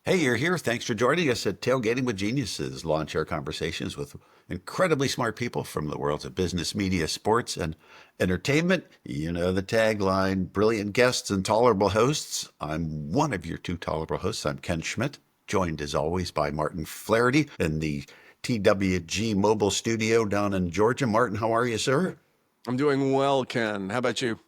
Hey, you're here. Thanks for joining us at Tailgating with Geniuses, lawn chair conversations with incredibly smart people from the worlds of business, media, sports, and entertainment. You know the tagline, brilliant guests and tolerable hosts. I'm one of your two tolerable hosts. I'm Ken Schmidt, joined as always by Martin Flaherty in the TWG mobile studio down in Georgia. Martin, how are you, sir? I'm doing well, Ken. How about you?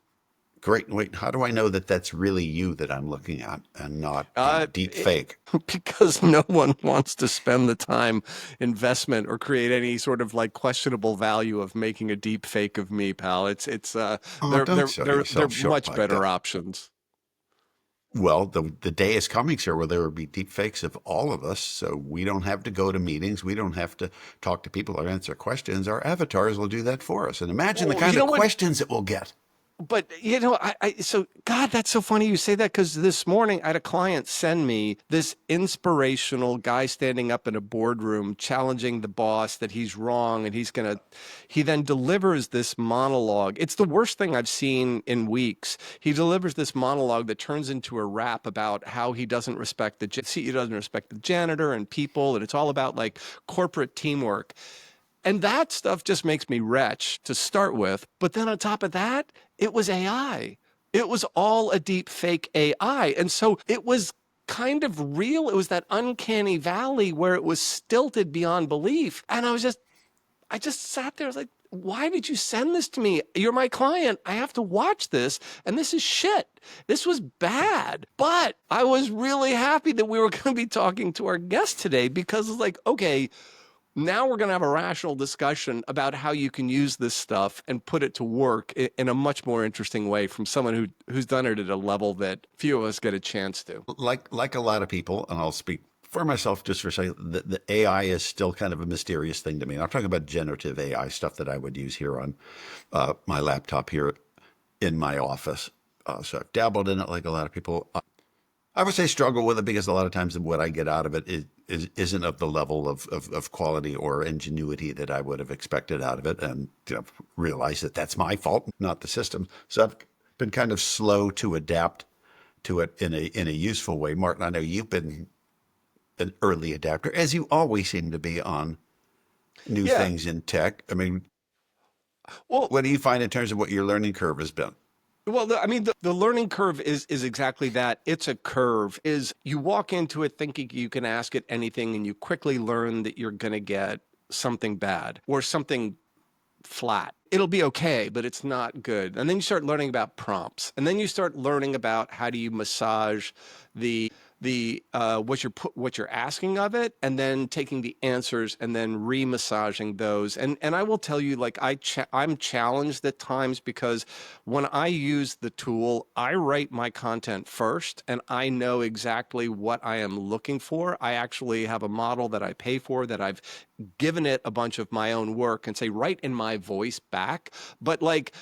Great. Wait, how do I know that that's really you that I'm looking at and not a Uh, deep it, fake? because no one wants to spend the time, investment, or create any sort of like questionable value of making a deep fake of me, pal. It's Oh, they're don't they're sell they're they're yourself short much like that. better options. Well, the day is coming, sir, where there will be deep fakes of all of us. So we don't have to go to meetings. We don't have to talk to people or answer questions. Our avatars will do that for us. And imagine the Well, you kind of know what? questions it will get. But so God, that's so funny you say that because this morning I had a client send me this inspirational guy standing up in a boardroom challenging the boss that he's wrong and he then delivers this monologue. It's the worst thing I've seen in weeks. He delivers this monologue that turns into a rap about how he doesn't respect CEO doesn't respect the janitor and people, and it's all about like corporate teamwork. And that stuff just makes me retch to start with. But then on top of that, it was AI. It was all a deep fake AI. And so it was kind of real. It was that uncanny valley where it was stilted beyond belief. And I just sat there. I was like, why did you send this to me? You're my client. I have to watch this. And this is shit. This was bad. But I was really happy that we were going to be talking to our guest today because it's like, okay, now we're going to have a rational discussion about how you can use this stuff and put it to work in a much more interesting way from someone who's done it at a level that few of us get a chance to. Like a lot of people, and I'll speak for myself just for a second, the AI is still kind of a mysterious thing to me. And I'm talking about generative AI stuff that I would use here on my laptop here in my office. So I've dabbled in it like a lot of people. I would say struggle with it because a lot of times what I get out of it isn't of the level of quality or ingenuity that I would have expected out of it, and realize that that's my fault, not the system. So I've been kind of slow to adapt to it in a useful way. Martin, I know you've been an early adapter, as you always seem to be on new Yeah. things in tech. I mean, Well, what do you find in terms of what your learning curve has been? I mean, the learning curve is exactly that. It's a curve. Is you walk into it thinking you can ask it anything, and you quickly learn that you're going to get something bad or something flat. It'll be okay, but it's not good. And then you start learning about prompts, and then you start learning about how do you massage the what you're asking of it, and then taking the answers and then re-massaging those. And I will tell you, like I'm challenged at times because when I use the tool, I write my content first, and I know exactly what I am looking for. I actually have a model that I pay for that I've given it a bunch of my own work and say, write in my voice back. But like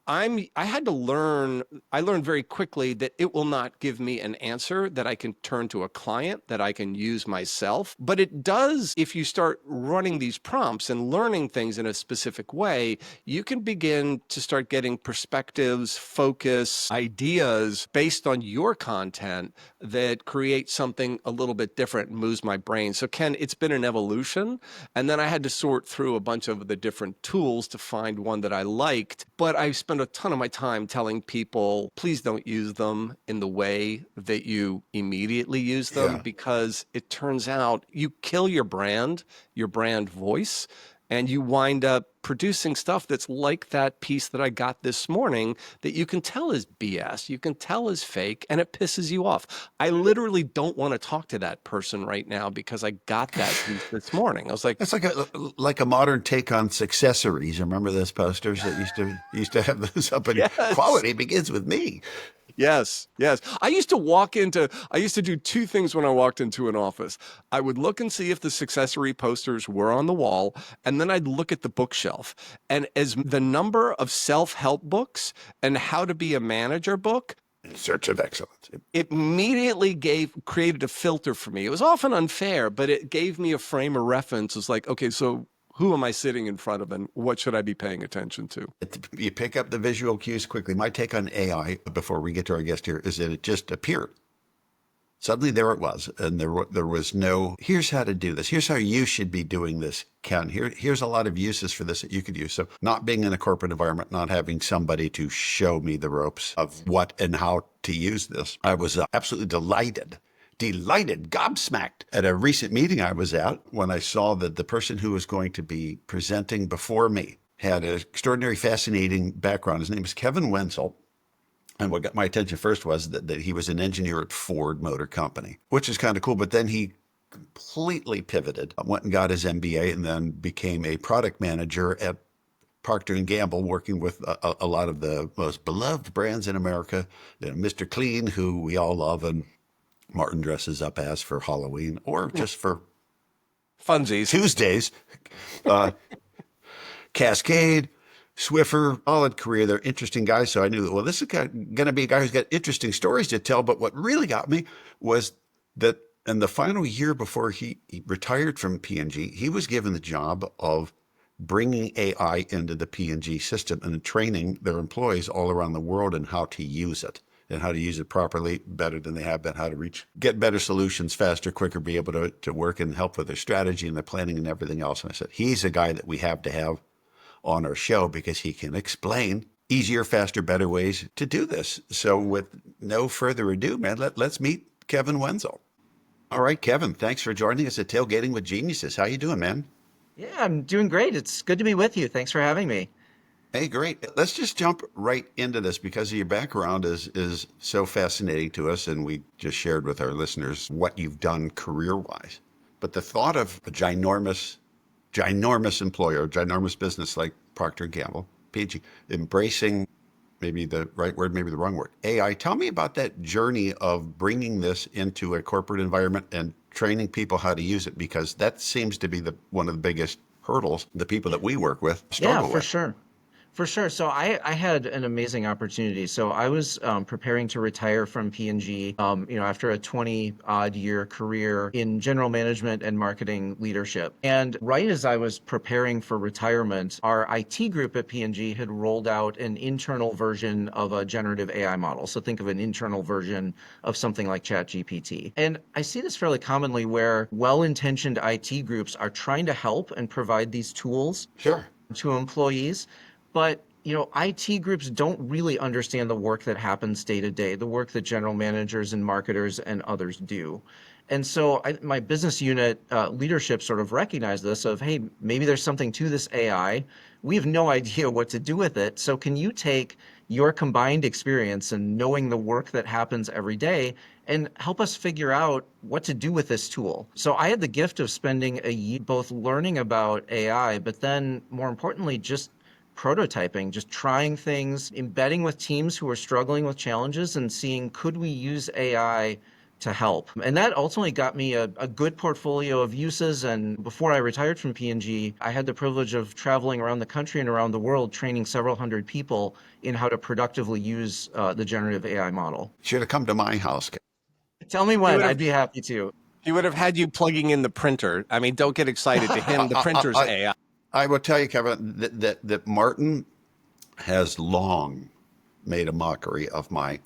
I had to learn, I learned very quickly that it will not give me an answer that I can turn to a client that I can use myself. But it does, if you start running these prompts and learning things in a specific way, you can begin to start getting perspectives, focus, ideas based on your content that create something a little bit different and moves my brain. So Ken, it's been an evolution. And then I had to sort through a bunch of the different tools to find one that I liked. But I spent a ton of my time telling people, please don't use them in the way that you immediately use them, Yeah. because it turns out you kill your brand voice, and you wind up producing stuff that's like that piece that I got this morning that you can tell is BS, you can tell is fake, and it pisses you off. I literally don't want to talk to that person right now because I got that piece this morning. I was like, It's like a modern take on accessories. Remember those posters that used to have those up, and yes. quality begins with me. Yes, yes. I used to do two things when I walked into an office. I would look and see if the accessory posters were on the wall, and then I'd look at the bookshelf. And as the number of self-help books and how to be a manager book, In search of excellence. it immediately created a filter for me. It was often unfair, but it gave me a frame of reference. It's like, okay, so who am I sitting in front of and what should I be paying attention to? You pick up the visual cues quickly. My take on AI before we get to our guest here is that it just appeared. Suddenly there it was, and there was no, here's how to do this. Here's how you should be doing this, Ken. Here's a lot of uses for this that you could use. So not being in a corporate environment, not having somebody to show me the ropes of what and how to use this, I was absolutely delighted, gobsmacked at a recent meeting I was at when I saw that the person who was going to be presenting before me had an extraordinary, fascinating background. His name is Kevin Wenzel. And what got my attention first was that he was an engineer at Ford Motor Company, which is kind of cool. But then he completely pivoted, went and got his MBA, and then became a product manager at Procter and Gamble, working with a lot of the most beloved brands in America. You know, Mr. Clean, who we all love, and Martin dresses up as for Halloween or just for Funsies. Tuesdays. Uh, Cascade, Swiffer, solid career. They're interesting guys. So I knew, well, this is going to be a guy who's got interesting stories to tell. But what really got me was that in the final year before he retired from P&G, he was given the job of bringing AI into the P&G system and training their employees all around the world in how to use it and how to use it properly, better than they have been, how to get better solutions faster, quicker, be able to work and help with their strategy and their planning and everything else. And I said, he's a guy that we have to have on our show because he can explain easier, faster, better ways to do this. So with no further ado, man, let's meet Kevin Wenzel. All right, Kevin, thanks for joining us at Tailgating with Geniuses. How you doing, man? Yeah, I'm doing great. It's good to be with you. Thanks for having me. Hey, great. Let's just jump right into this because your background is so fascinating to us, and we just shared with our listeners what you've done career-wise. But the thought of a ginormous employer, ginormous business like Procter& Gamble, P&G, embracing maybe the right word, maybe the wrong word, AI. Tell me about that journey of bringing this into a corporate environment and training people how to use it, because that seems to be one of the biggest hurdles the people that we work with Yeah, struggle for with. sure. For sure. So I had an amazing opportunity. So I was preparing to retire from P&G, after a 20 odd year career in general management and marketing leadership. And right as I was preparing for retirement, our IT group at P&G had rolled out an internal version of a generative AI model. So think of an internal version of something like ChatGPT. And I see this fairly commonly where well-intentioned IT groups are trying to help and provide these tools Sure. to employees. But IT groups don't really understand the work that happens day to day, the work that general managers and marketers and others do. And so my business unit leadership sort of recognized this of, hey, maybe there's something to this AI. We have no idea what to do with it. So can you take your combined experience and knowing the work that happens every day and help us figure out what to do with this tool? So I had the gift of spending a year both learning about AI, but then more importantly, just prototyping, just trying things, embedding with teams who are struggling with challenges and seeing, could we use AI to help? And that ultimately got me a good portfolio of uses. And before I retired from P&G, I had the privilege of traveling around the country and around the world, training several hundred people in how to productively use the generative AI model. Should have come to my house. Tell me He when, would have I'd be happy to. he would have had you plugging in the printer. I mean, don't get excited. To him, the I, printer's I, AI. I will tell you, Kevin, that Martin has long made a mockery of my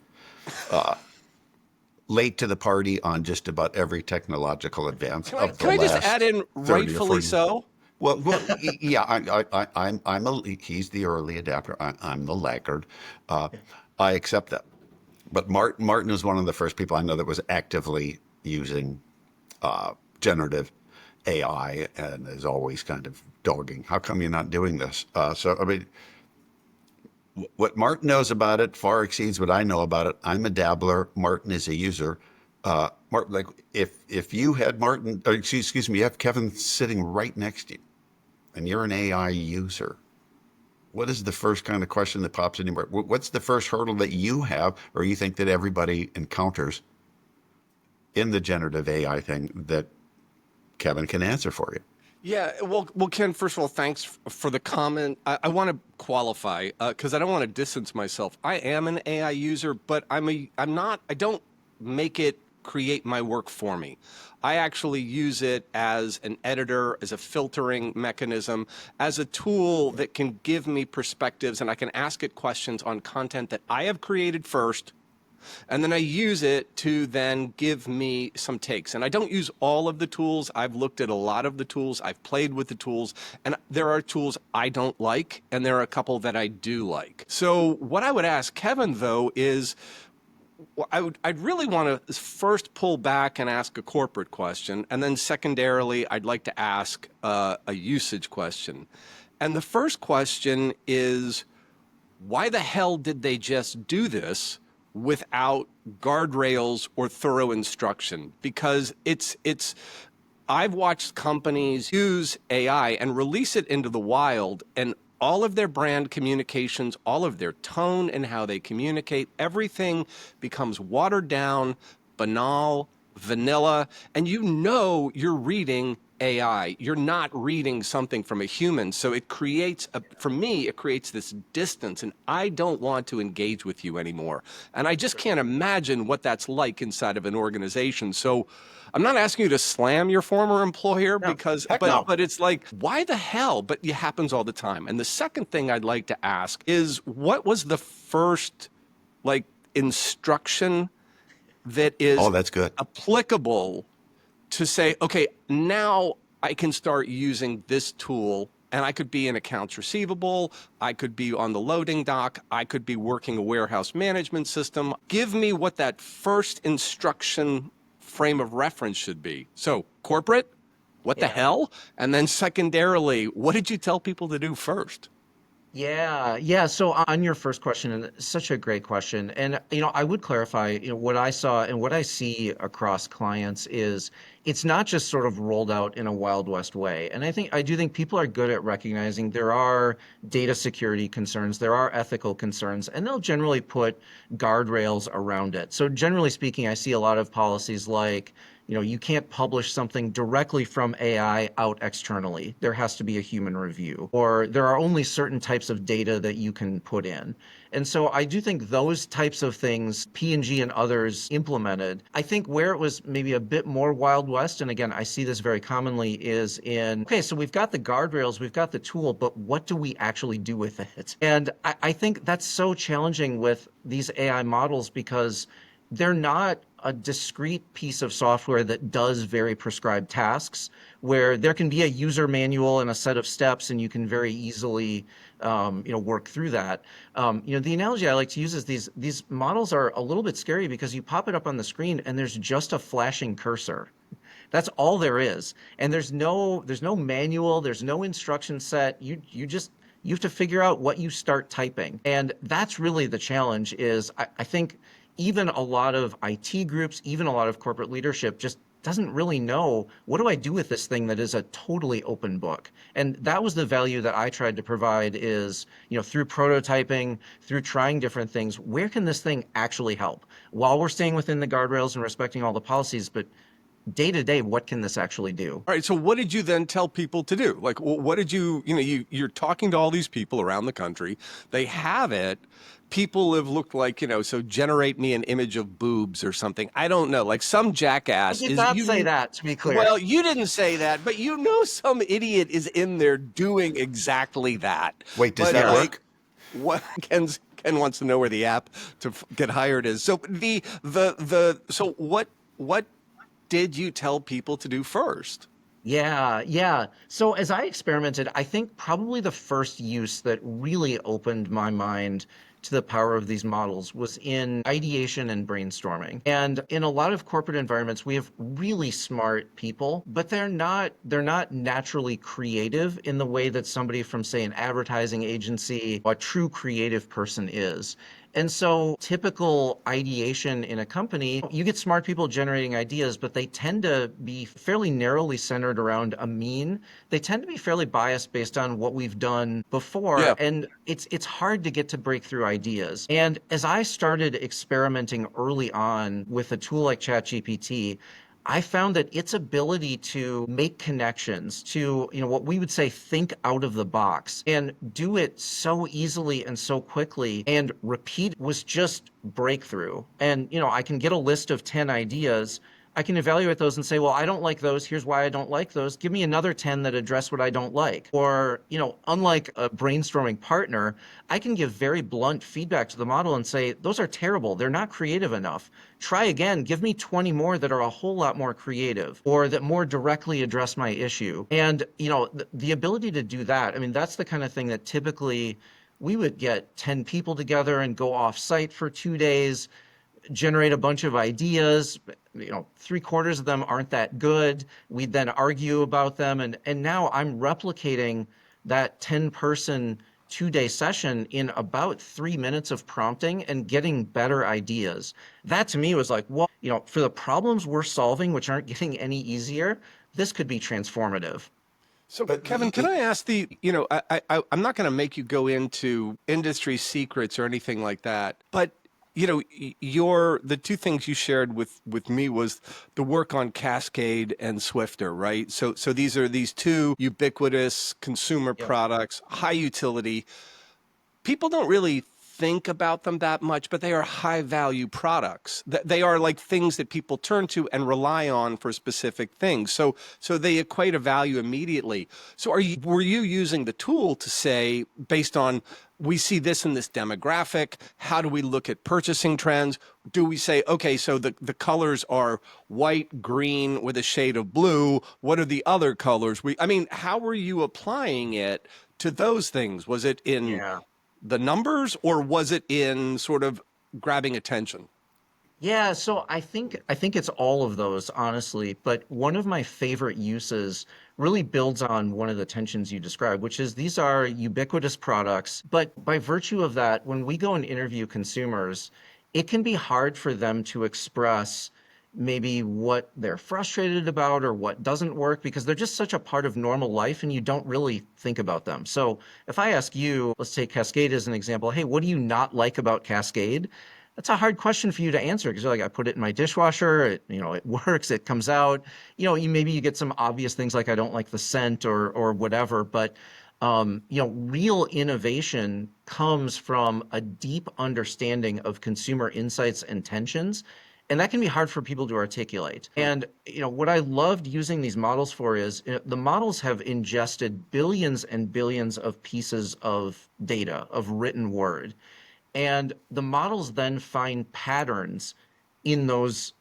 late to the party on just about every technological advance Can I of the can I just add last in 30 or rightfully 40 years. so? Yeah, he's the early adapter. I'm the laggard. Uh, I accept that. But Martin was one of the first people I know that was actively using generative AI and is always kind of dogging. How come you're not doing this? So, I mean, what Martin knows about it far exceeds what I know about it. I'm a dabbler. Martin is a user. Martin, like if you had Martin, or excuse me, you have Kevin sitting right next to you, and you're an AI user. What is the first kind of question that pops in your mind? What's the first hurdle that you have, or you think that everybody encounters in the generative AI thing that Kevin can answer for you? Yeah, well, Ken. First of all, thanks for the comment. I want to qualify because I don't want to distance myself. I am an AI user, but I'm not. I don't make it create my work for me. I actually use it as an editor, as a filtering mechanism, as a tool that can give me perspectives, and I can ask it questions on content that I have created first, And then I use it to then give me some takes. And I don't use all of the tools. I've looked at a lot of the tools. I've played with the tools. And there are tools I don't like, and there are a couple that I do like. So what I would ask Kevin, though, is I'd really want to first pull back and ask a corporate question, and then secondarily, I'd like to ask a usage question. And the first question is, why the hell did they just do this without guardrails or thorough instruction? Because I've watched companies use AI and release it into the wild, and all of their brand communications, all of their tone and how they communicate, everything becomes watered down, banal, vanilla, and you're reading AI. You're not reading something from a human. So it creates, for me, it creates this distance, and I don't want to engage with you anymore. And I just can't imagine what that's like inside of an organization. So I'm not asking you to slam your former employer because, Heck no. but it's like, why the hell? But it happens all the time. And the second thing I'd like to ask is, what was the first like instruction that is Oh, that's good. applicable to say, okay, now I can start using this tool, and I could be in accounts receivable, I could be on the loading dock, I could be working a warehouse management system. Give me what that first instruction frame of reference should be. So corporate, what the hell? And then secondarily, what did you tell people to do first? Yeah. So on your first question, and it's such a great question, and I would clarify, what I saw and what I see across clients is it's not just sort of rolled out in a Wild West way. And I do think people are good at recognizing there are data security concerns, there are ethical concerns, and they'll generally put guardrails around it. So generally speaking, I see a lot of policies like, you can't publish something directly from AI out externally. There has to be a human review, or there are only certain types of data that you can put in. And so I do think those types of things, P&G and others implemented. I think where it was maybe a bit more Wild West, and again, I see this very commonly, is in, okay, so we've got the guardrails, we've got the tool, but what do we actually do with it? And I think that's so challenging with these AI models because they're not a discrete piece of software that does very prescribed tasks where there can be a user manual and a set of steps and you can very easily work through that. The analogy I like to use is these models are a little bit scary because you pop it up on the screen and there's just a flashing cursor. That's all there is. And there's no manual, there's no instruction set. You have to figure out what you start typing. And that's really the challenge is I think even a lot of IT groups, even a lot of corporate leadership just doesn't really know, what do I do with this thing that is a totally open book? And that was the value that I tried to provide is, through prototyping, through trying different things, where can this thing actually help? While we're staying within the guardrails and respecting all the policies, but day to day, what can this actually do? All right. So what did you then tell people to do? Like, what did you're talking to all these people around the country. They have it. People have looked like, so generate me an image of boobs or something. I don't know. Like some I jackass did is not say that, to be clear. Well, you didn't say that, but some idiot is in there doing exactly that. Wait, does But, that work? What Ken wants to know where the app to get hired is. So so what did you tell people to do first? Yeah. So as I experimented, I think probably the first use that really opened my mind to the power of these models was in ideation and brainstorming. And in a lot of corporate environments, we have really smart people, but they're not naturally creative in the way that somebody from, say, an advertising agency, a true creative person is. And so typical ideation in a company, you get smart people generating ideas, but they tend to be fairly narrowly centered around a mean. They tend to be fairly biased based on what we've done before. Yeah. And it's hard to get to breakthrough ideas. And as I started experimenting early on with a tool like ChatGPT, I found that its ability to make connections to, what we would say, think out of the box and do it so easily and so quickly and repeat was just breakthrough. And, I can get a list of 10 ideas. I can evaluate those and say, well, I don't like those. Here's why I don't like those. Give me another 10 that address what I don't like. Or, unlike a brainstorming partner, I can give very blunt feedback to the model and say, those are terrible. They're not creative enough. Try again. Give me 20 more that are a whole lot more creative or that more directly address my issue. And, the ability to do that, I mean, that's the kind of thing that typically we would get 10 people together and go off site for 2 days, generate a bunch of ideas. 3/4 of them aren't that good. We'd then argue about them. And now I'm replicating that 10-person 2-day session in about 3 minutes of prompting and getting better ideas. That to me was like, well, for the problems we're solving, which aren't getting any easier, this could be transformative. So, Kevin, can I ask I'm not going to make you go into industry secrets or anything like that, but the two things you shared with me was the work on Cascade and Swifter, right? So these are these two ubiquitous consumer Yep. products, high utility. People don't really think about them that much, but they are high value products. They are like things that people turn to and rely on for specific things. So they equate a value immediately. So were you using the tool to say, based on, we see this in this demographic, how do we look at purchasing trends? Do we say, okay, so the colors are white, green with a shade of blue. What are the other colors? How were you applying it to those things? Was it in Yeah. the numbers, or was it in sort of grabbing attention? Yeah, so I think it's all of those, honestly. But one of my favorite uses really builds on one of the tensions you described, which is these are ubiquitous products. But by virtue of that, when we go and interview consumers, it can be hard for them to express maybe what they're frustrated about or what doesn't work because they're just such a part of normal life and you don't really think about them. So if I ask you, let's take Cascade as an example, hey, what do you not like about Cascade? That's a hard question for you to answer because you're like, I put it in my dishwasher, it works, it comes out. Maybe you get some obvious things like I don't like the scent or whatever, but real innovation comes from a deep understanding of consumer insights and tensions. And that can be hard for people to articulate. And what I loved using these models for is the models have ingested billions and billions of pieces of data, of written word. And the models then find patterns in those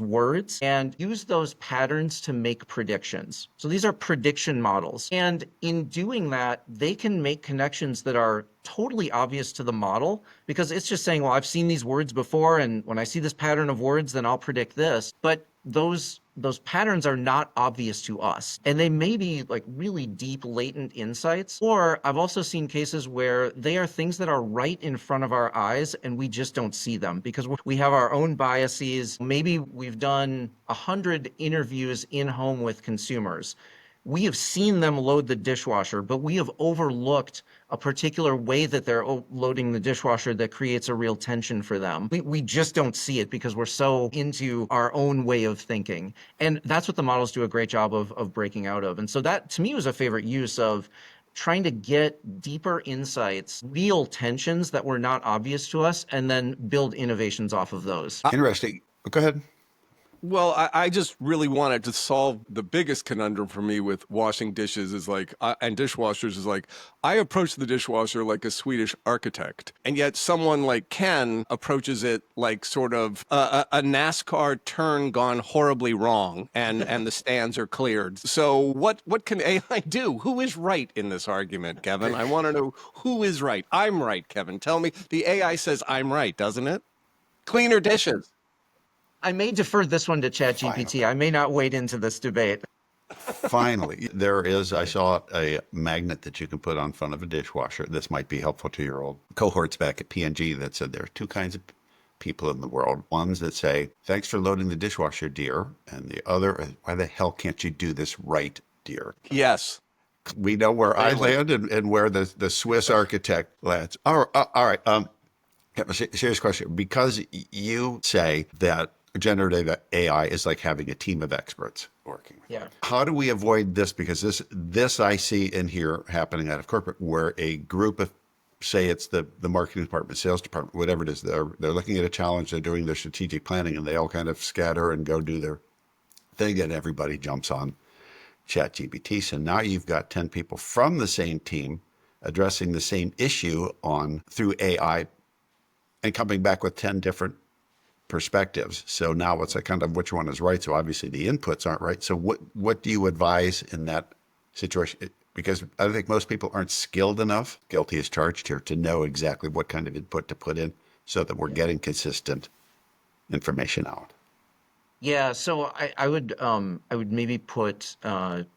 words and use those patterns to make predictions. So these are prediction models. And in doing that, they can make connections that are totally obvious to the model because it's just saying, well, I've seen these words before, and when I see this pattern of words, then I'll predict this. But those patterns are not obvious to us. And they may be like really deep, latent insights. Or I've also seen cases where they are things that are right in front of our eyes and we just don't see them because we have our own biases. Maybe we've done 100 interviews in home with consumers. We have seen them load the dishwasher, but we have overlooked a particular way that they're loading the dishwasher that creates a real tension for them. We just don't see it because we're so into our own way of thinking. And that's what the models do a great job of breaking out of. And so that to me was a favorite use of trying to get deeper insights, real tensions that were not obvious to us, and then build innovations off of those. Interesting. Go ahead. Well, I just really wanted to solve the biggest conundrum for me with washing dishes and dishwashers is like, I approach the dishwasher like a Swedish architect. And yet someone like Ken approaches it like sort of a NASCAR turn gone horribly wrong and the stands are cleared. So what can AI do? Who is right in this argument, Kevin? I want to know who is right. I'm right, Kevin. Tell me. The AI says I'm right, doesn't it? Cleaner dishes. I may defer this one to ChatGPT. I may not wade into this debate. Finally, I saw a magnet that you can put on front of a dishwasher. This might be helpful to your old cohorts back at P&G that said there are two kinds of people in the world. Ones that say, thanks for loading the dishwasher, dear. And the other, why the hell can't you do this right, dear? Yes. We know where I land and where the Swiss architect lands. All right. Serious question. Because you say that generative AI is like having a team of experts working. Yeah. How do we avoid this? Because this I see in here happening out of corporate, where a group of, say it's the marketing department, sales department, whatever it is, they're looking at a challenge, they're doing their strategic planning, and they all kind of scatter and go do their thing and everybody jumps on ChatGPT. So now you've got 10 people from the same team addressing the same issue on through AI and coming back with 10 different perspectives. So now it's a kind of which one is right. So obviously the inputs aren't right. So what do you advise in that situation? Because I think most people aren't skilled enough, guilty as charged here, to know exactly what kind of input to put in so that we're getting consistent information out. Yeah, so I would maybe put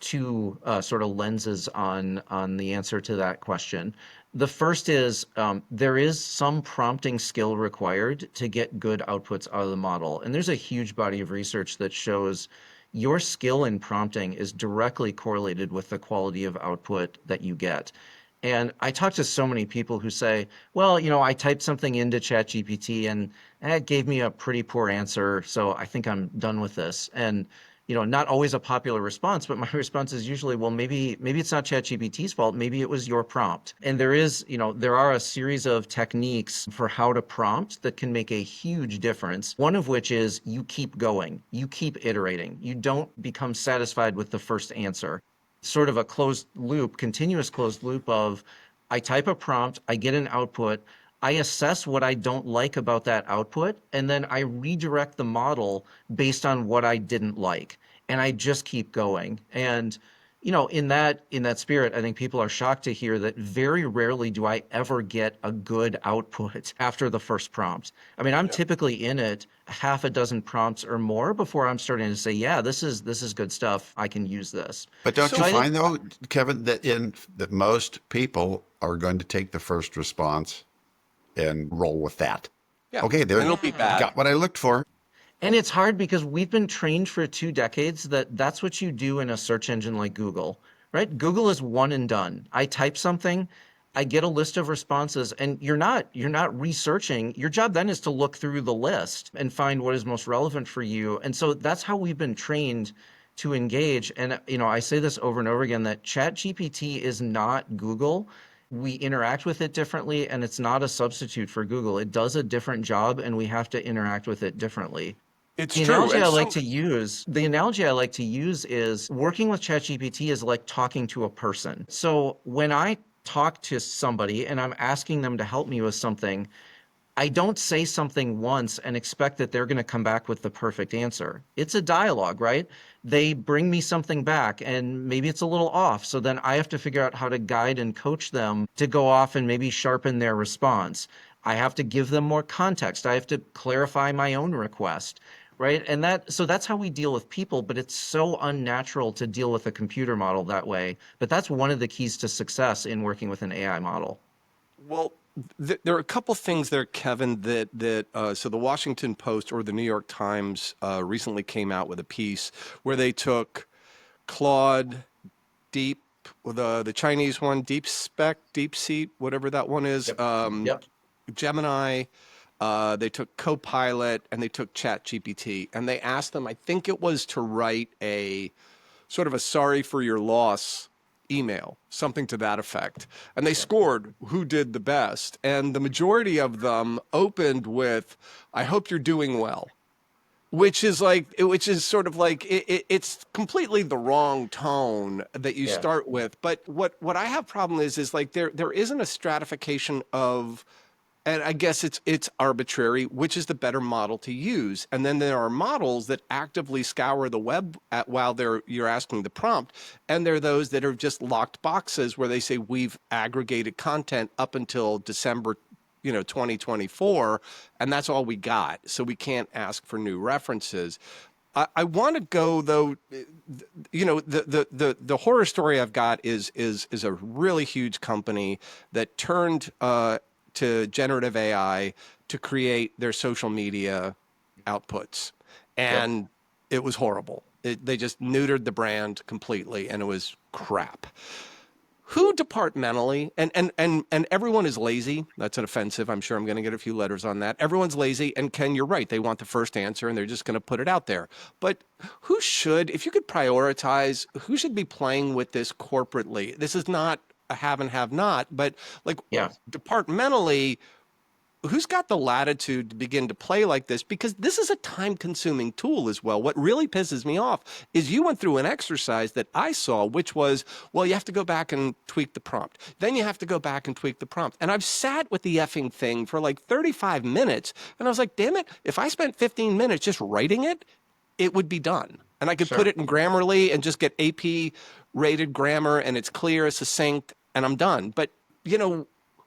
two sort of lenses on the answer to that question. The first is there is some prompting skill required to get good outputs out of the model, and there's a huge body of research that shows your skill in prompting is directly correlated with the quality of output that you get. And I talk to so many people who say, well, I typed something into ChatGPT and it gave me a pretty poor answer, so I think I'm done with this. And, not always a popular response, but my response is usually, well, maybe it's not ChatGPT's fault, maybe it was your prompt. And there are a series of techniques for how to prompt that can make a huge difference. One of which is you keep going, you keep iterating. You don't become satisfied with the first answer. Sort of a closed loop, continuous closed loop of I type a prompt, I get an output, I assess what I don't like about that output, and then I redirect the model based on what I didn't like. And I just keep going. And in that spirit, I think people are shocked to hear that very rarely do I ever get a good output after the first prompt. I mean, I'm typically in it half a dozen prompts or more before I'm starting to say, yeah, this is good stuff. I can use this. But don't So you So I think find though, Kevin, that most people are going to take the first response and roll with that? yeah, Okay, and there it'll be bad. got what I looked for. And it's hard because we've been trained for 2 decades that that's what you do in a search engine like Google, right? Google is one and done. I type something, I get a list of responses, and you're not researching. Your job then is to look through the list and find what is most relevant for you. And so that's how we've been trained to engage. And I say this over and over again that ChatGPT is not Google. We interact with it differently, and it's not a substitute for Google. It does a different job, and we have to interact with it differently. It's The true. analogy And I like some, to use, the analogy I like to use is working with ChatGPT is like talking to a person. So when I talk to somebody and I'm asking them to help me with something, I don't say something once and expect that they're going to come back with the perfect answer. It's a dialogue, right? They bring me something back and maybe it's a little off. So then I have to figure out how to guide and coach them to go off and maybe sharpen their response. I have to give them more context. I have to clarify my own request, right? And that's how we deal with people, but it's so unnatural to deal with a computer model that way. But that's one of the keys to success in working with an AI model. well, there are a couple things there, Kevin, so the Washington Post or the New York Times recently came out with a piece where they took Claude Deep, the Chinese one, Deep Seat, whatever that one is, Yep. Yep. Gemini. They took Copilot and they took ChatGPT, and they asked them, I think it was to write a sort of a sorry for your loss email, something to that effect. And they scored who did the best. And the majority of them opened with, I hope you're doing well. Which is sort of like it's completely the wrong tone that you Yeah. start with. But what I have problem is like there isn't a stratification of, and I guess it's arbitrary, which is the better model to use. And then there are models that actively scour the web while you're asking the prompt, and there are those that are just locked boxes where they say we've aggregated content up until December 2024, and that's all we got. So we can't ask for new references. I want to go though. The horror story I've got is a really huge company that turned to generative AI to create their social media outputs, Yep. and it was horrible. They just neutered the brand completely, and it was crap. Who departmentally, and everyone is lazy. That's an offensive. I'm sure I'm going to get a few letters on that. Everyone's lazy, and Ken, you're right. They want the first answer, and they're just going to put it out there. But who should, if you could prioritize, who should be playing with this corporately? This is not a have and have not, but like Yeah. departmentally, who's got the latitude to begin to play like this? Because this is a time-consuming tool as well. What really pisses me off is you went through an exercise that I saw, which was, well, you have to go back and tweak the prompt. Then you have to go back and tweak the prompt. And I've sat with the effing thing for like 35 minutes, and I was like, damn it, if I spent 15 minutes just writing it, it would be done. And I could put Sure. it in Grammarly and just get AP rated grammar, and it's clear, succinct, and I'm done. But,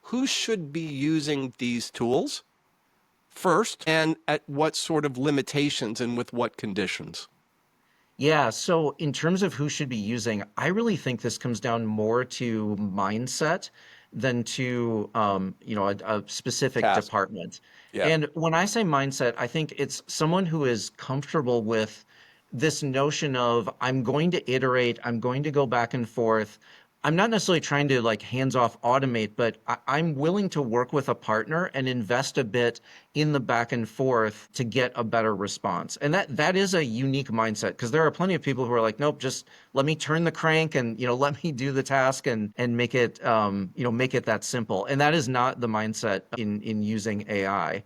who should be using these tools first, and at what sort of limitations and with what conditions? Yeah, so in terms of who should be using, I really think this comes down more to mindset than to a specific Task. department. Yeah. And when I say mindset, I think it's someone who is comfortable with this notion of I'm going to iterate, I'm going to go back and forth. I'm not necessarily trying to like hands off automate, but I'm willing to work with a partner and invest a bit in the back and forth to get a better response. And that is a unique mindset because there are plenty of people who are like, nope, just let me turn the crank and let me do the task and make it make it that simple. And that is not the mindset in using AI.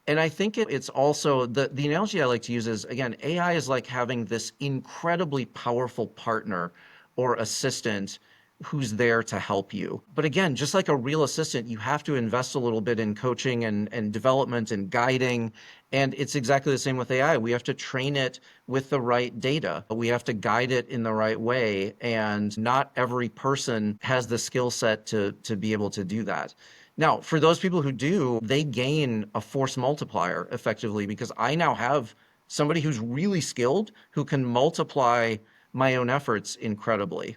And I think it's also the analogy I like to use is again, AI is like having this incredibly powerful partner or assistant who's there to help you. But again, just like a real assistant, you have to invest a little bit in coaching and development and guiding. And it's exactly the same with AI. We have to train it with the right data. We have to guide it in the right way. And not every person has the skill set to be able to do that. Now, for those people who do, they gain a force multiplier effectively because I now have somebody who's really skilled who can multiply my own efforts incredibly.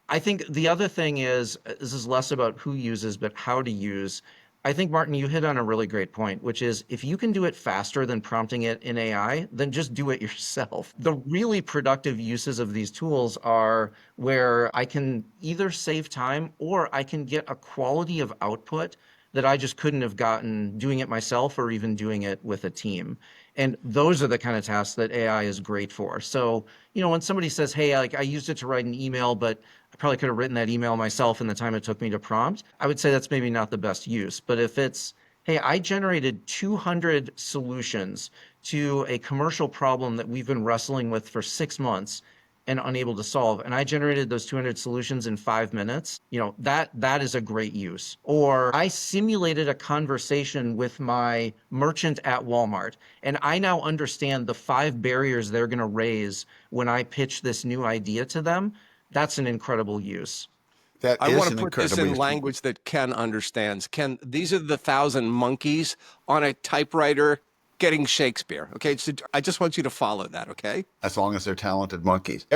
I think the other thing is this is less about who uses, but how to use. I think, Martin, you hit on a really great point, which is if you can do it faster than prompting it in AI, then just do it yourself. The really productive uses of these tools are where I can either save time or I can get a quality of output that I just couldn't have gotten doing it myself or even doing it with a team. And those are the kind of tasks that AI is great for. So, when somebody says, hey, like I used it to write an email, but I probably could have written that email myself in the time it took me to prompt, I would say that's maybe not the best use. But if it's, hey, I generated 200 solutions to a commercial problem that we've been wrestling with for 6 months and unable to solve, and I generated those 200 solutions in 5 minutes, that is a great use. Or I simulated a conversation with my merchant at Walmart, and I now understand the 5 barriers they're going to raise when I pitch this new idea to them. That's an incredible use. That I is want to an put this in incredibly language that Ken understands. Ken, these are the 1,000 monkeys on a typewriter getting Shakespeare. Okay, so I just want you to follow that. Okay. as long as they're talented monkeys.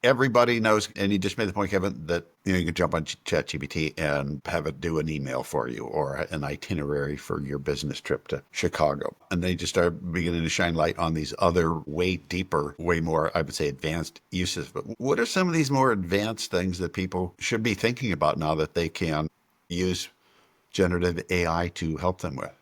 Everybody knows, and you just made the point, Kevin, that you can jump on ChatGPT and have it do an email for you or an itinerary for your business trip to Chicago. And they just start beginning to shine light on these other way deeper, way more, I would say, advanced uses. But what are some of these more advanced things that people should be thinking about now that they can use generative AI to help them with?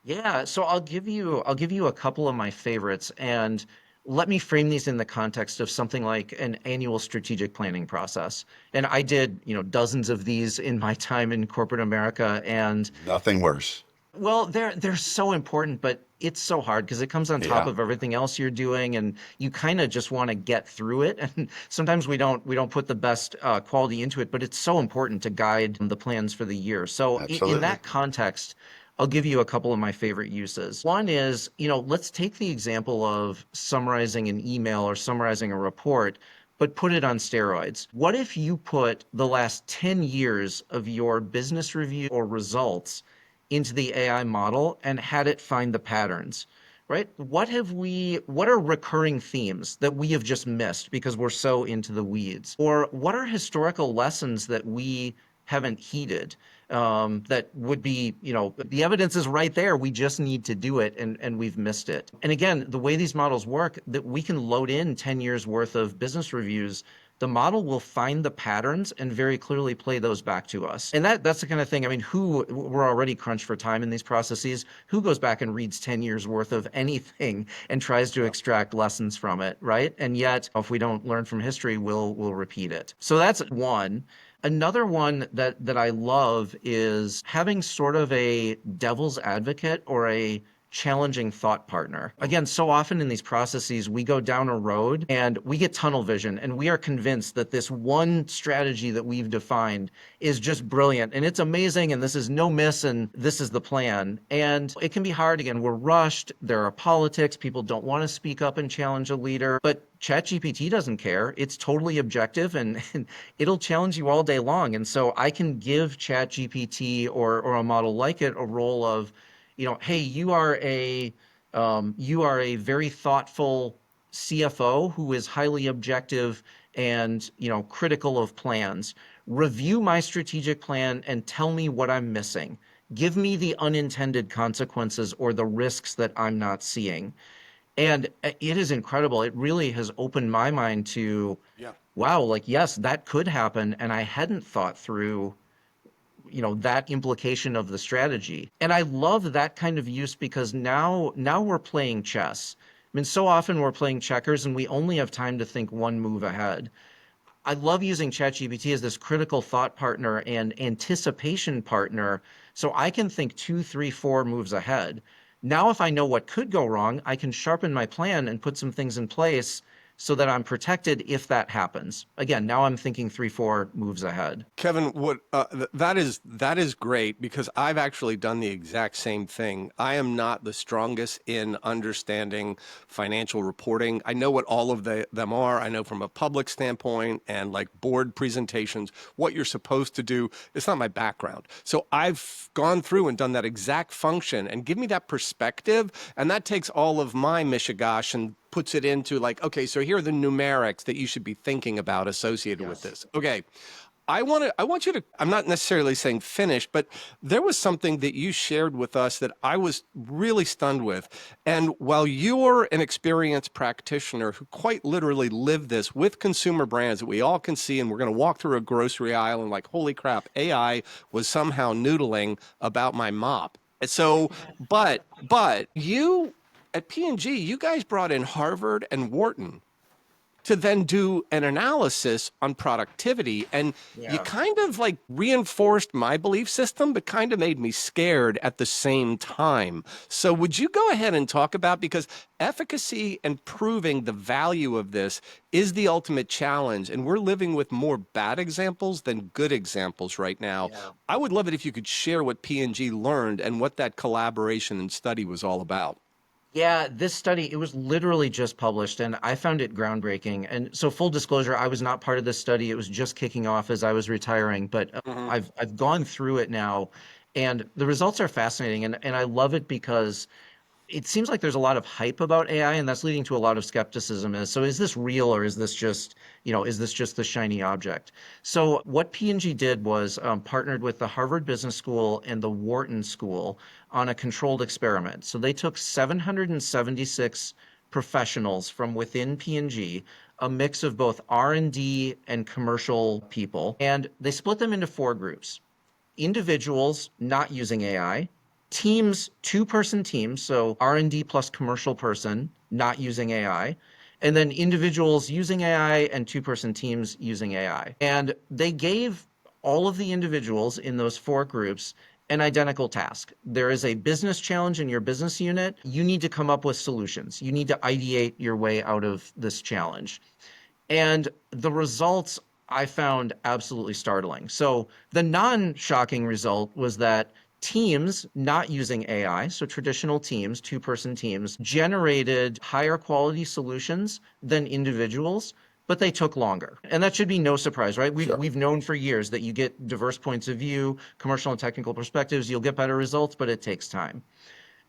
Yeah, so I'll give you a couple of my favorites and let me frame these in the context of something like an annual strategic planning process. And I did, dozens of these in my time in corporate America and Nothing worse. well, they're so important, but it's so hard because it comes on top Yeah, of everything else you're doing, and you kind of just want to get through it. And sometimes we don't put the best quality into it, but it's so important to guide the plans for the year. So in absolutely. that context, I'll give you a couple of my favorite uses. One is, let's take the example of summarizing an email or summarizing a report, but put it on steroids. What if you put the last 10 years of your business review or results into the AI model and had it find the patterns, right? What are recurring themes that we have just missed because we're so into the weeds? Or what are historical lessons that we haven't heeded? That would be, the evidence is right there. We just need to do it and we've missed it. And again, the way these models work, that we can load in 10 years worth of business reviews the model will find the patterns and very clearly play those back to us. And that's the kind of thing, I mean, we're already crunched for time in these processes. Who goes back and reads 10 years worth of anything and tries to extract lessons from it, right? And yet, if we don't learn from history, we'll repeat it. So that's one. Another one that I love is having sort of a devil's advocate or a challenging thought partner. Again, so often in these processes, we go down a road and we get tunnel vision and we are convinced that this one strategy that we've defined is just brilliant and it's amazing and this is no miss and this is the plan. And it can be hard. Again, we're rushed. There are politics. People don't want to speak up and challenge a leader, but ChatGPT doesn't care. It's totally objective and it'll challenge you all day long. And so I can give ChatGPT or a model like it a role of, hey, you are a very thoughtful CFO who is highly objective and critical of plans. Review my strategic plan and tell me what I'm missing. Give me the unintended consequences or the risks that I'm not seeing. And it is incredible. It really has opened my mind to, wow, like, yes, that could happen. And I hadn't thought through that implication of the strategy. And I love that kind of use because now we're playing chess. I mean, so often we're playing checkers and we only have time to think one move ahead. I love using ChatGPT as this critical thought partner and anticipation partner so I can think 2, 3, 4 moves ahead. Now, if I know what could go wrong, I can sharpen my plan and put some things in place so that I'm protected if that happens. Again, now I'm thinking 3, 4 moves ahead. Kevin, that is great because I've actually done the exact same thing. I am not the strongest in understanding financial reporting. I know what all of them are. I know from a public standpoint and like board presentations what you're supposed to do. It's not my background. So I've gone through and done that exact function and give me that perspective, and that takes all of my mishigash and puts it into like, okay, so here are the numerics that you should be thinking about associated with this. Okay. I want you to, I'm not necessarily saying finish, but there was something that you shared with us that I was really stunned with. And while you're an experienced practitioner who quite literally lived this with consumer brands that we all can see, and we're going to walk through a grocery aisle and like, holy crap, AI was somehow noodling about my mop. And so, but you at P&G, you guys brought in Harvard and Wharton to then do an analysis on productivity. And you kind of like reinforced my belief system, but kind of made me scared at the same time. So would you go ahead and talk about, because efficacy and proving the value of this is the ultimate challenge. And we're living with more bad examples than good examples right now. I would love it if you could share what P&G learned and what that collaboration and study was all about. Yeah, this study, it was literally just published and I found it groundbreaking. And so full disclosure, I was not part of this study. It was just kicking off as I was retiring, but I've gone through it now and the results are fascinating and I love it because it seems like there's a lot of hype about AI, and that's leading to a lot of skepticism. So is this real or is this just, is this just the shiny object? So what P&G did was partnered with the Harvard Business School and the Wharton School on a controlled experiment. So they took 776 professionals from within P&G, a mix of both R&D and commercial people, and they split them into 4 groups. Individuals not using AI, teams, 2-person teams, so R&D plus commercial person not using AI, and then individuals using AI and 2-person teams using AI. And they gave all of the individuals in those 4 groups an identical task. There is a business challenge in your business unit. You need to come up with solutions. You need to ideate your way out of this challenge. And the results I found absolutely startling. So the non-shocking result was that teams not using AI, so traditional teams, 2-person teams, generated higher quality solutions than individuals, but they took longer. And that should be no surprise, right? We've known for years that you get diverse points of view, commercial and technical perspectives, you'll get better results, but it takes time.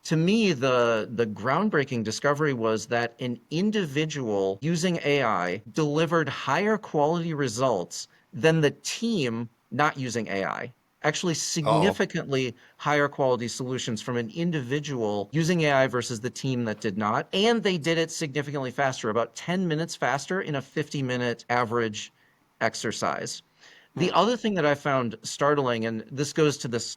To me, the groundbreaking discovery was that an individual using AI delivered higher quality results than the team not using AI. Actually, significantly higher quality solutions from an individual using AI versus the team that did not. And they did it significantly faster, about 10 minutes faster in a 50-minute average exercise. The other thing that I found startling, and this goes to this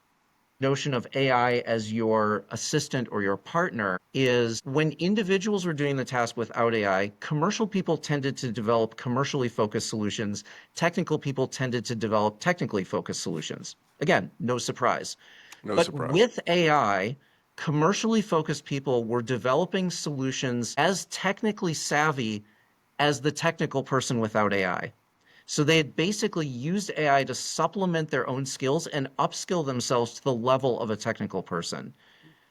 notion of AI as your assistant or your partner, is when individuals were doing the task without AI, commercial people tended to develop commercially focused solutions. Technical people tended to develop technically focused solutions. Again, no surprise. No But surprise. with AI, commercially focused people were developing solutions as technically savvy as the technical person without AI. So they had basically used AI to supplement their own skills and upskill themselves to the level of a technical person.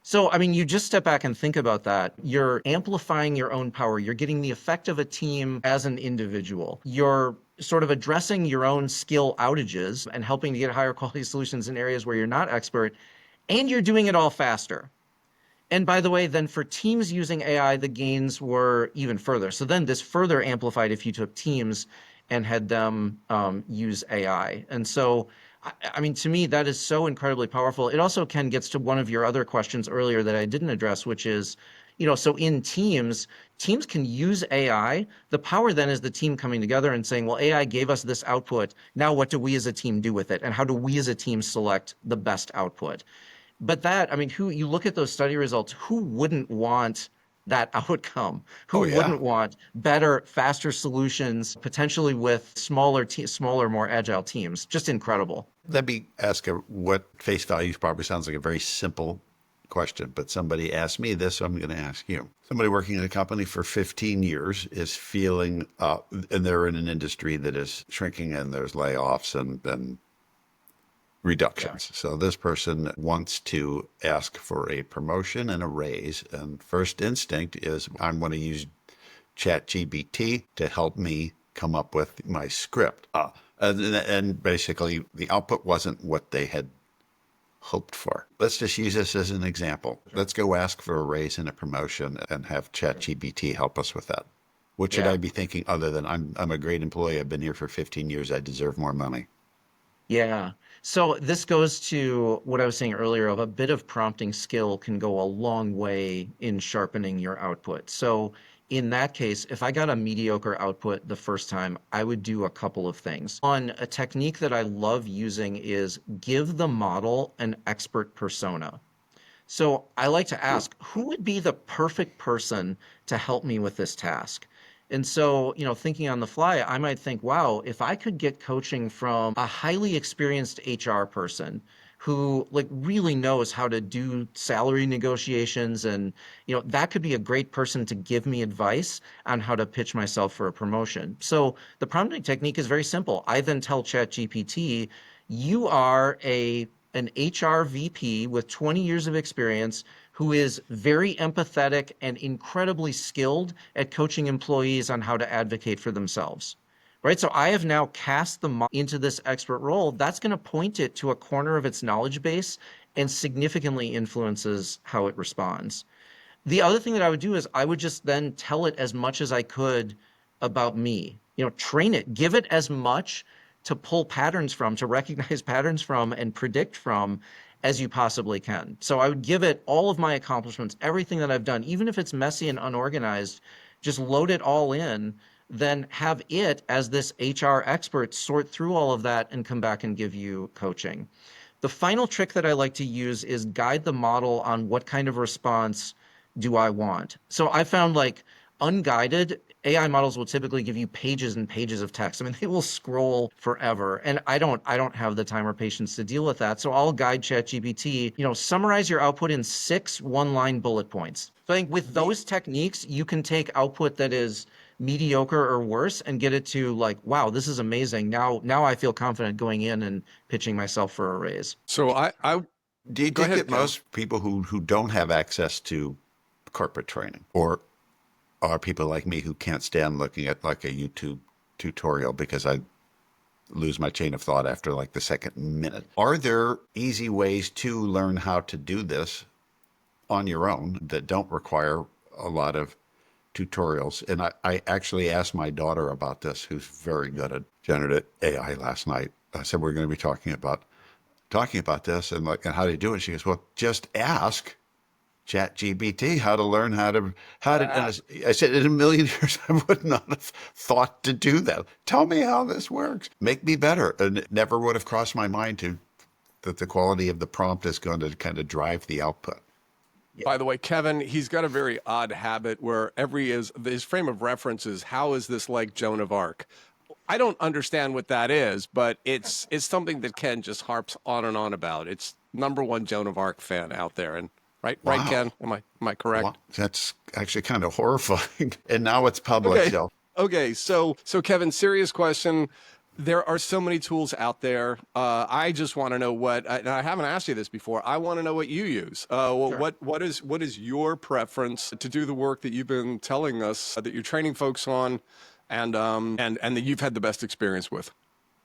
So, I mean, you just step back and think about that. You're amplifying your own power. You're getting the effect of a team as an individual. You're sort of addressing your own skill outages and helping to get higher quality solutions in areas where you're not expert. And you're doing it all faster. And by the way, then for teams using AI, the gains were even further. So then this further amplified if you took teams and had them use AI. And so, I mean, to me, that is so incredibly powerful. It also, Ken, gets to one of your other questions earlier that I didn't address, which is, so in teams, teams can use AI. The power then is the team coming together and saying, well, AI gave us this output. Now, what do we as a team do with it? And how do we as a team select the best output? But that, I mean, who you look at those study results, who wouldn't want that outcome? Who Oh yeah. wouldn't want better, faster solutions, potentially with smaller, more agile teams? Just incredible. Let me ask what face value probably sounds like a very simple question, but somebody asked me this, so I'm going to ask you. Somebody working in a company for 15 years is feeling, and they're in an industry that is shrinking and there's layoffs and Yeah. reductions. So this person wants to ask for a promotion and a raise. And first instinct is I want to use ChatGPT to help me come up with my script. And basically, the output wasn't what they had hoped for. Let's just use this as an example. Let's go ask for a raise and a promotion and have ChatGPT help us with that. What should Yeah. I be thinking other than I'm a great employee, I've been here for 15 years, I deserve more money? Yeah. So this goes to what I was saying earlier of a bit of prompting skill can go a long way in sharpening your output. So in that case, if I got a mediocre output the first time, I would do a couple of things. One, a technique that I love using is give the model an expert persona. So I like to ask, who would be the perfect person to help me with this task? And so, thinking on the fly, I might think, wow, if I could get coaching from a highly experienced HR person who like really knows how to do salary negotiations and, that could be a great person to give me advice on how to pitch myself for a promotion. So the prompting technique is very simple. I then tell ChatGPT, you are an HR VP with 20 years of experience who is very empathetic and incredibly skilled at coaching employees on how to advocate for themselves. Right. So I have now cast them into this expert role. That's going to point it to a corner of its knowledge base and significantly influences how it responds. The other thing that I would do is I would just then tell it as much as I could about me. Train it, give it as much to pull patterns from, to recognize patterns from, and predict from as you possibly can. So I would give it all of my accomplishments, everything that I've done, even if it's messy and unorganized, just load it all in, then have it as this HR expert sort through all of that and come back and give you coaching. The final trick that I like to use is guide the model on what kind of response do I want. So I found like unguided AI models will typically give you pages and pages of text. I mean, they will scroll forever. And I don't have the time or patience to deal with that. So I'll guide ChatGPT, summarize your output in 6 one-line bullet points. So I think with those techniques, you can take output that is mediocre or worse and get it to like, wow, this is amazing. Now I feel confident going in and pitching myself for a raise. So I Do you go think ahead, that Ken. most people who don't have access to corporate training or are people like me who can't stand looking at like a YouTube tutorial because I lose my chain of thought after like the second minute? Are there easy ways to learn how to do this on your own that don't require a lot of tutorials? And I actually asked my daughter about this, who's very good at generative AI last night. I said, we're going to be talking about this and like, and how do you do it? She goes, well, just ask Chat GPT, how to learn and I said, in a million years, I would not have thought to do that. Tell me how this works. Make me better. And it never would have crossed my mind that the quality of the prompt is going to kind of drive the output. By the way, Kevin, he's got a very odd habit where his frame of reference is, how is this like Joan of Arc? I don't understand what that is, but it's something that Ken just harps on and on about. It's number one Joan of Arc fan out there, and right, Wow. Ken, am I Wow. correct? That's actually kind of horrifying. And now it's public. Okay. So Okay. So Kevin, serious question. There are so many tools out there. I just want to know and I haven't asked you this before. I want to know what you use. Sure. What is your preference to do the work that you've been telling us that you're training folks on, and that you've had the best experience with?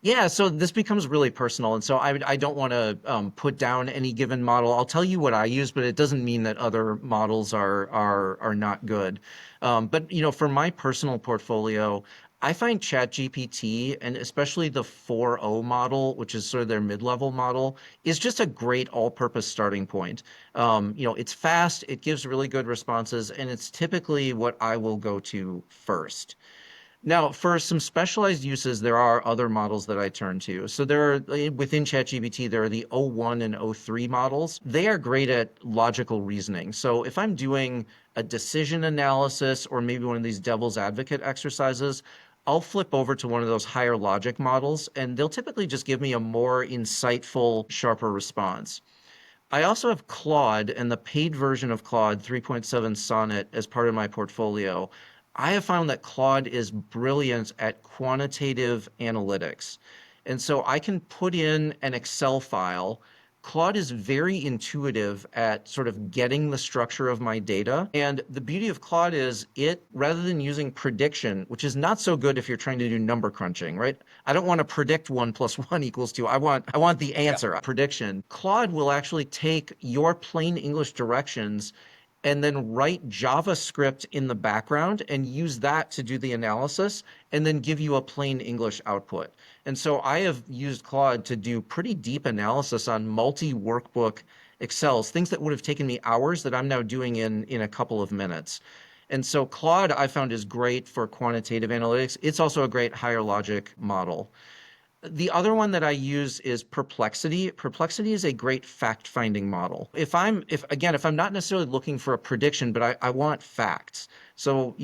Yeah, so this becomes really personal, and so I don't want to put down any given model. I'll tell you what I use, but it doesn't mean that other models are not good. But for my personal portfolio, I find ChatGPT and especially the 4.0 model, which is sort of their mid-level model, is just a great all-purpose starting point. It's fast, it gives really good responses, and it's typically what I will go to first. Now, for some specialized uses, there are other models that I turn to. So within ChatGPT, there are the O1 and O3 models. They are great at logical reasoning. So if I'm doing a decision analysis or maybe one of these devil's advocate exercises, I'll flip over to one of those higher logic models, and they'll typically just give me a more insightful, sharper response. I also have Claude and the paid version of Claude 3.7 Sonnet as part of my portfolio. I have found that Claude is brilliant at quantitative analytics. And so I can put in an Excel file. Claude is very intuitive at sort of getting the structure of my data. And the beauty of Claude is rather than using prediction, which is not so good if you're trying to do number crunching, right? I don't want to predict 1 + 1 = 2. I want the answer. Prediction. Claude will actually take your plain English directions and then write JavaScript in the background and use that to do the analysis and then give you a plain English output. And so I have used Claude to do pretty deep analysis on multi-workbook Excels, things that would have taken me hours that I'm now doing in a couple of minutes. And so Claude I found is great for quantitative analytics. It's also a great higher logic model. The other one that I use is Perplexity. Perplexity is a great fact-finding model. If I'm not necessarily looking for a prediction, but I want facts. So,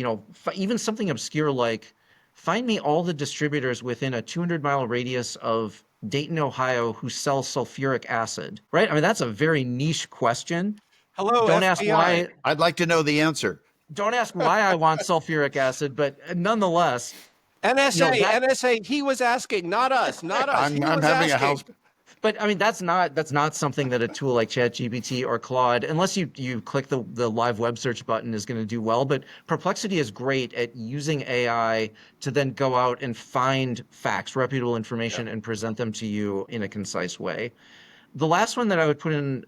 even something obscure like find me all the distributors within a 200-mile radius of Dayton, Ohio, who sell sulfuric acid, right? I mean, that's a very niche question. Hello, Don't ask FBI. why, I'd like to know the answer. don't ask why I want sulfuric acid, but nonetheless, that NSA. He was asking, not us, not us. He I'm was having a asking. house. But I mean, that's not something that a tool like ChatGPT or Claude, unless you click the live web search button, is going to do well. But Perplexity is great at using AI to then go out and find facts, reputable Yeah. information, and present them to you in a concise way. The last one that I would put in,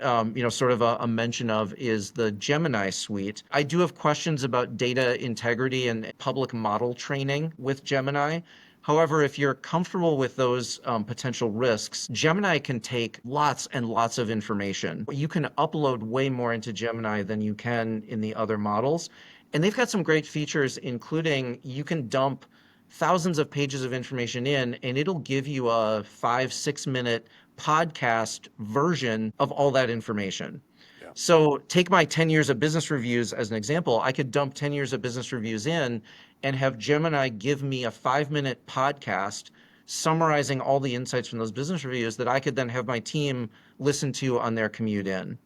sort of a mention of is the Gemini suite. I do have questions about data integrity and public model training with Gemini. However, if you're comfortable with those potential risks, Gemini can take lots and lots of information. You can upload way more into Gemini than you can in the other models. And they've got some great features, including you can dump thousands of pages of information in, and it'll give you a 5-6 minute podcast version of all that information. Yeah. So take my 10 years of business reviews as an example. I could dump 10 years of business reviews in and have Gemini give me a 5-minute podcast summarizing all the insights from those business reviews that I could then have my team listen to on their commute in.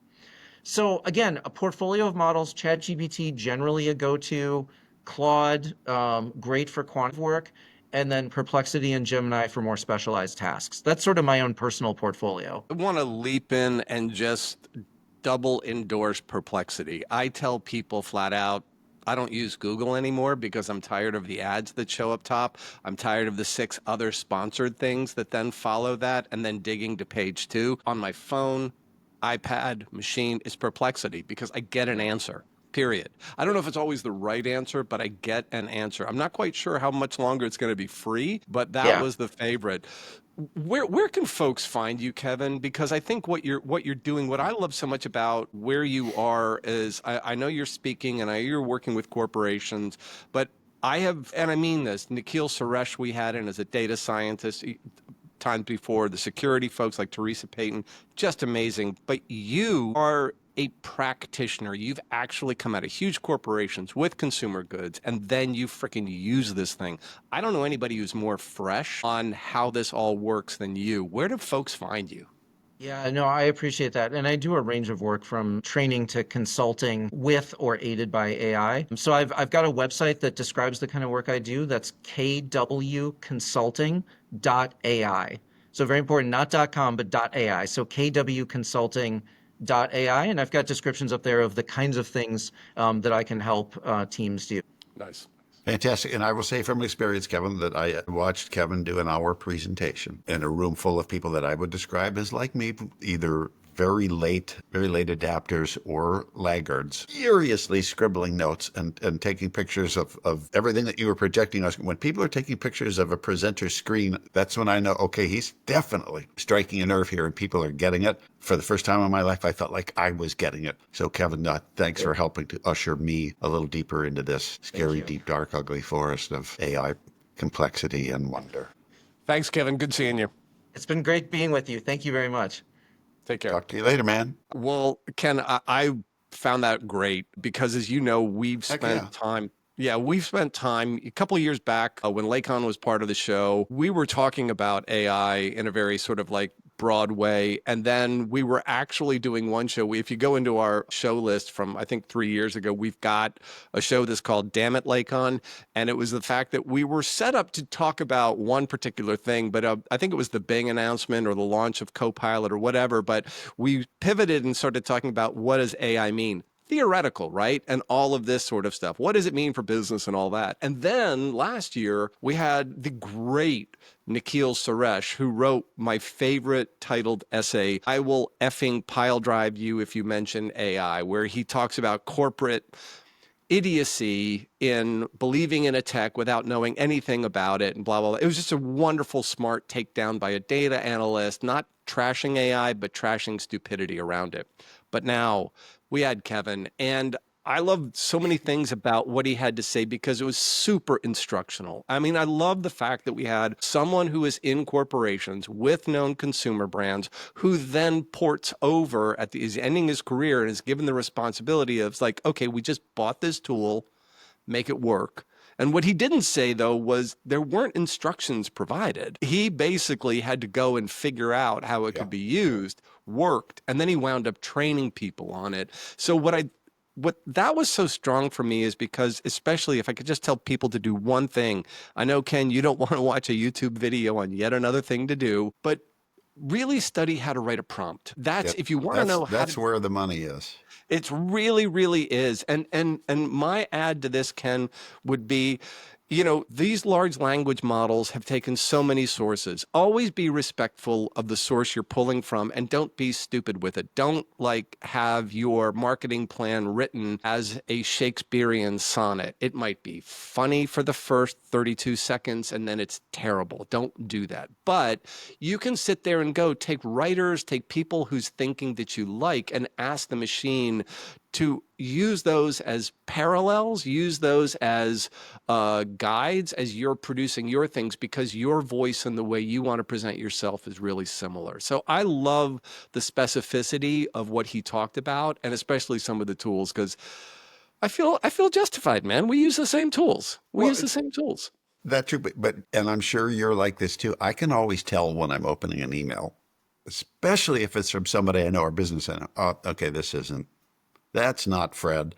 So again, a portfolio of models, ChatGPT generally a go-to, Claude, great for quantitative work, and then Perplexity and Gemini for more specialized tasks. That's sort of my own personal portfolio. I want to leap in and just double endorse Perplexity. I tell people flat out, I don't use Google anymore because I'm tired of the ads that show up top. I'm tired of the 6 other sponsored things that then follow that and then digging to page 2. On my phone, iPad, machine is Perplexity because I get an answer. period. I don't know if it's always the right answer, but I get an answer. I'm not quite sure how much longer it's going to be free, but that Yeah. was the favorite. Where can folks find you, Kevin? Because I think what you're doing, what I love so much about where you are is I know you're speaking and you're working with corporations, but I have, and I mean this, Nikhil Suresh we had in as a data scientist times before, the security folks like Teresa Payton, just amazing. But you are a practitioner. You've actually come out of huge corporations with consumer goods, and then you freaking use this thing. I don't know anybody who's more fresh on how this all works than you. Where do folks find you? Yeah, no, I appreciate that. And I do a range of work from training to consulting with or aided by AI. So I've got a website that describes the kind of work I do. That's kwconsulting.ai. So very important, not .com, but .ai. So kwconsulting.ai. And I've got descriptions up there of the kinds of things that I can help teams do. Nice. Fantastic. And I will say from experience, Kevin, that I watched Kevin do an hour presentation in a room full of people that I would describe as like me, either very late adapters or laggards, furiously scribbling notes and taking pictures of everything that you were projecting us. When people are taking pictures of a presenter's screen, that's when I know, okay, he's definitely striking a nerve here and people are getting it. For the first time in my life, I felt like I was getting it. So Kevin, thanks for helping to usher me a little deeper into this Thank scary, you. deep, dark, ugly forest of AI complexity and wonder. Thanks, Kevin. Good seeing you. It's been great being with you. Thank you very much. Take care. Talk to you later, man. Well, Ken, I found that great because, as you know, we've Heck spent yeah. time. Yeah, we've spent time a couple of years back when Lakon was part of the show. We were talking about AI in a very sort of like broad way. And then we were actually doing one show. If you go into our show list from, I think, 3 years ago, we've got a show that's called Damn It, Lakon. And it was the fact that we were set up to talk about one particular thing, but I think it was the Bing announcement or the launch of Copilot or whatever. But we pivoted and started talking about what does AI mean? Theoretical, right? And all of this sort of stuff. What does it mean for business and all that? And then last year, we had the great Nikhil Suresh, who wrote my favorite titled essay, I Will Effing Pile Drive You If You Mention AI, where he talks about corporate idiocy in believing in a tech without knowing anything about it and blah, blah, blah. It was just a wonderful, smart takedown by a data analyst, not trashing AI, but trashing stupidity around it. But now we had Kevin, and I loved so many things about what he had to say because it was super instructional. I mean, I love the fact that we had someone who is in corporations with known consumer brands who then ports over at the, is ending his career and is given the responsibility of like, okay, we just bought this tool, make it work. And what he didn't say, though, was there weren't instructions provided. He basically had to go and figure out how it could be used, worked, and then he wound up training people on it. So what that was so strong for me is because, especially if I could just tell people to do one thing. I know, Ken, you don't want to watch a YouTube video on yet another thing to do, but really study how to write a prompt. That's Yeah, if you want to know how that's to. where the money is. It's really, really is. And my add to this, Ken, would be, these large language models have taken so many sources. Always be respectful of the source you're pulling from and don't be stupid with it. Don't like have your marketing plan written as a Shakespearean sonnet. It might be funny for the first 32 seconds and then it's terrible. Don't do that. But you can sit there and go take writers, take people whose thinking that you like and ask the machine to use those as parallels, use those as guides as you're producing your things because your voice and the way you want to present yourself is really similar. So I love the specificity of what he talked about and especially some of the tools because I feel justified, man. We use the same tools. We Well, use the same tools. that's true, but and I'm sure you're like this too. I can always tell when I'm opening an email, especially if it's from somebody I know or business I know. Oh, okay, that's not Fred.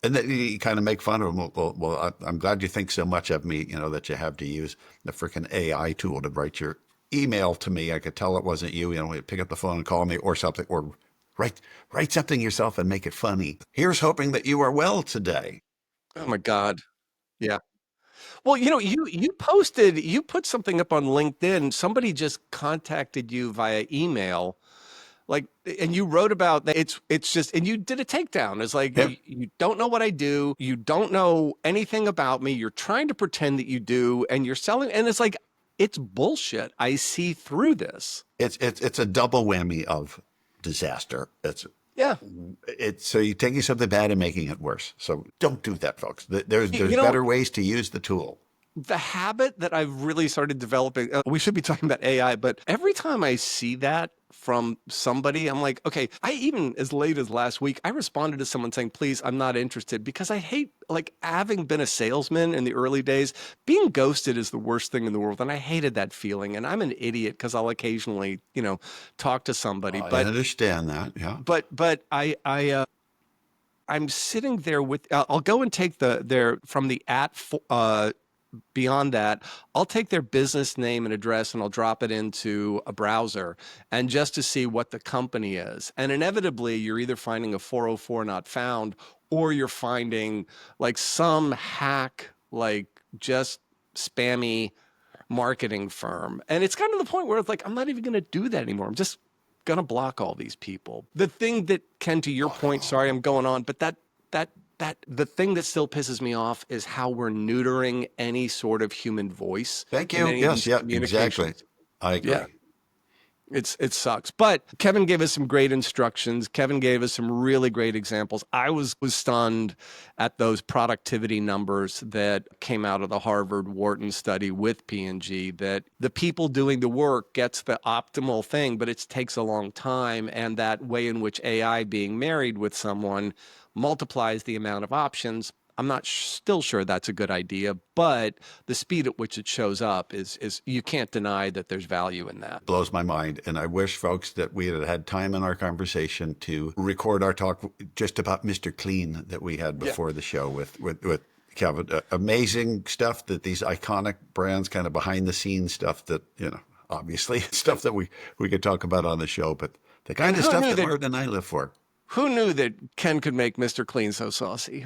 And then you kind of make fun of him. I'm glad you think so much of me, that you have to use the freaking AI tool to write your email to me. I could tell it wasn't you. You pick up the phone and call me or something, or write something yourself and make it funny. Here's hoping that you are well today. Oh my God. Yeah. Well, you put something up on LinkedIn. Somebody just contacted you via email. Like, and you wrote about that. It's just, and you did a takedown. It's like, Yep. you don't know what I do. You don't know anything about me. You're trying to pretend that you do, and you're selling. And it's like, it's bullshit. I see through this. It's a double whammy of disaster. Yeah. It's so you're taking something bad and making it worse. So don't do that, folks. There's You know, better ways to use the tool. the habit that I've really started developing, we should be talking about AI, but every time I see that from somebody, I'm like, okay, I even as late as last week, I responded to someone saying, please, I'm not interested, because I hate, like, having been a salesman in the early days, being ghosted is the worst thing in the world. And I hated that feeling. And I'm an idiot because I'll occasionally, talk to somebody, I understand that. Yeah. but I'm sitting there with, I'll go and take their from the beyond that, I'll take their business name and address and I'll drop it into a browser, and just to see what the company is. And inevitably, you're either finding a 404 not found, or you're finding like some hack, like just spammy marketing firm. And it's kind of the point where it's like, I'm not even going to do that anymore. I'm just going to block all these people. The thing that, Ken, to your point, sorry, I'm going on, but that the thing that still pisses me off is how we're neutering any sort of human voice. Thank in you. any of Yes. these Yeah. communications. Exactly. I agree. Yeah. It sucks. But Kevin gave us some great instructions. Kevin gave us some really great examples. I was stunned at those productivity numbers that came out of the Harvard Wharton study with P&G, that the people doing the work gets the optimal thing, but it takes a long time. And that way in which AI being married with someone multiplies the amount of options. I'm not still sure that's a good idea, but the speed at which it shows up is you can't deny that there's value in that. Blows my mind. And I wish, folks, that we had had time in our conversation to record our talk just about Mr. Clean that we had before the show with Kevin. Amazing stuff, that these iconic brands, kind of behind the scenes stuff that, obviously stuff that we could talk about on the show, but the kind of stuff that Martin and I live for. Who knew that Ken could make Mr. Clean so saucy?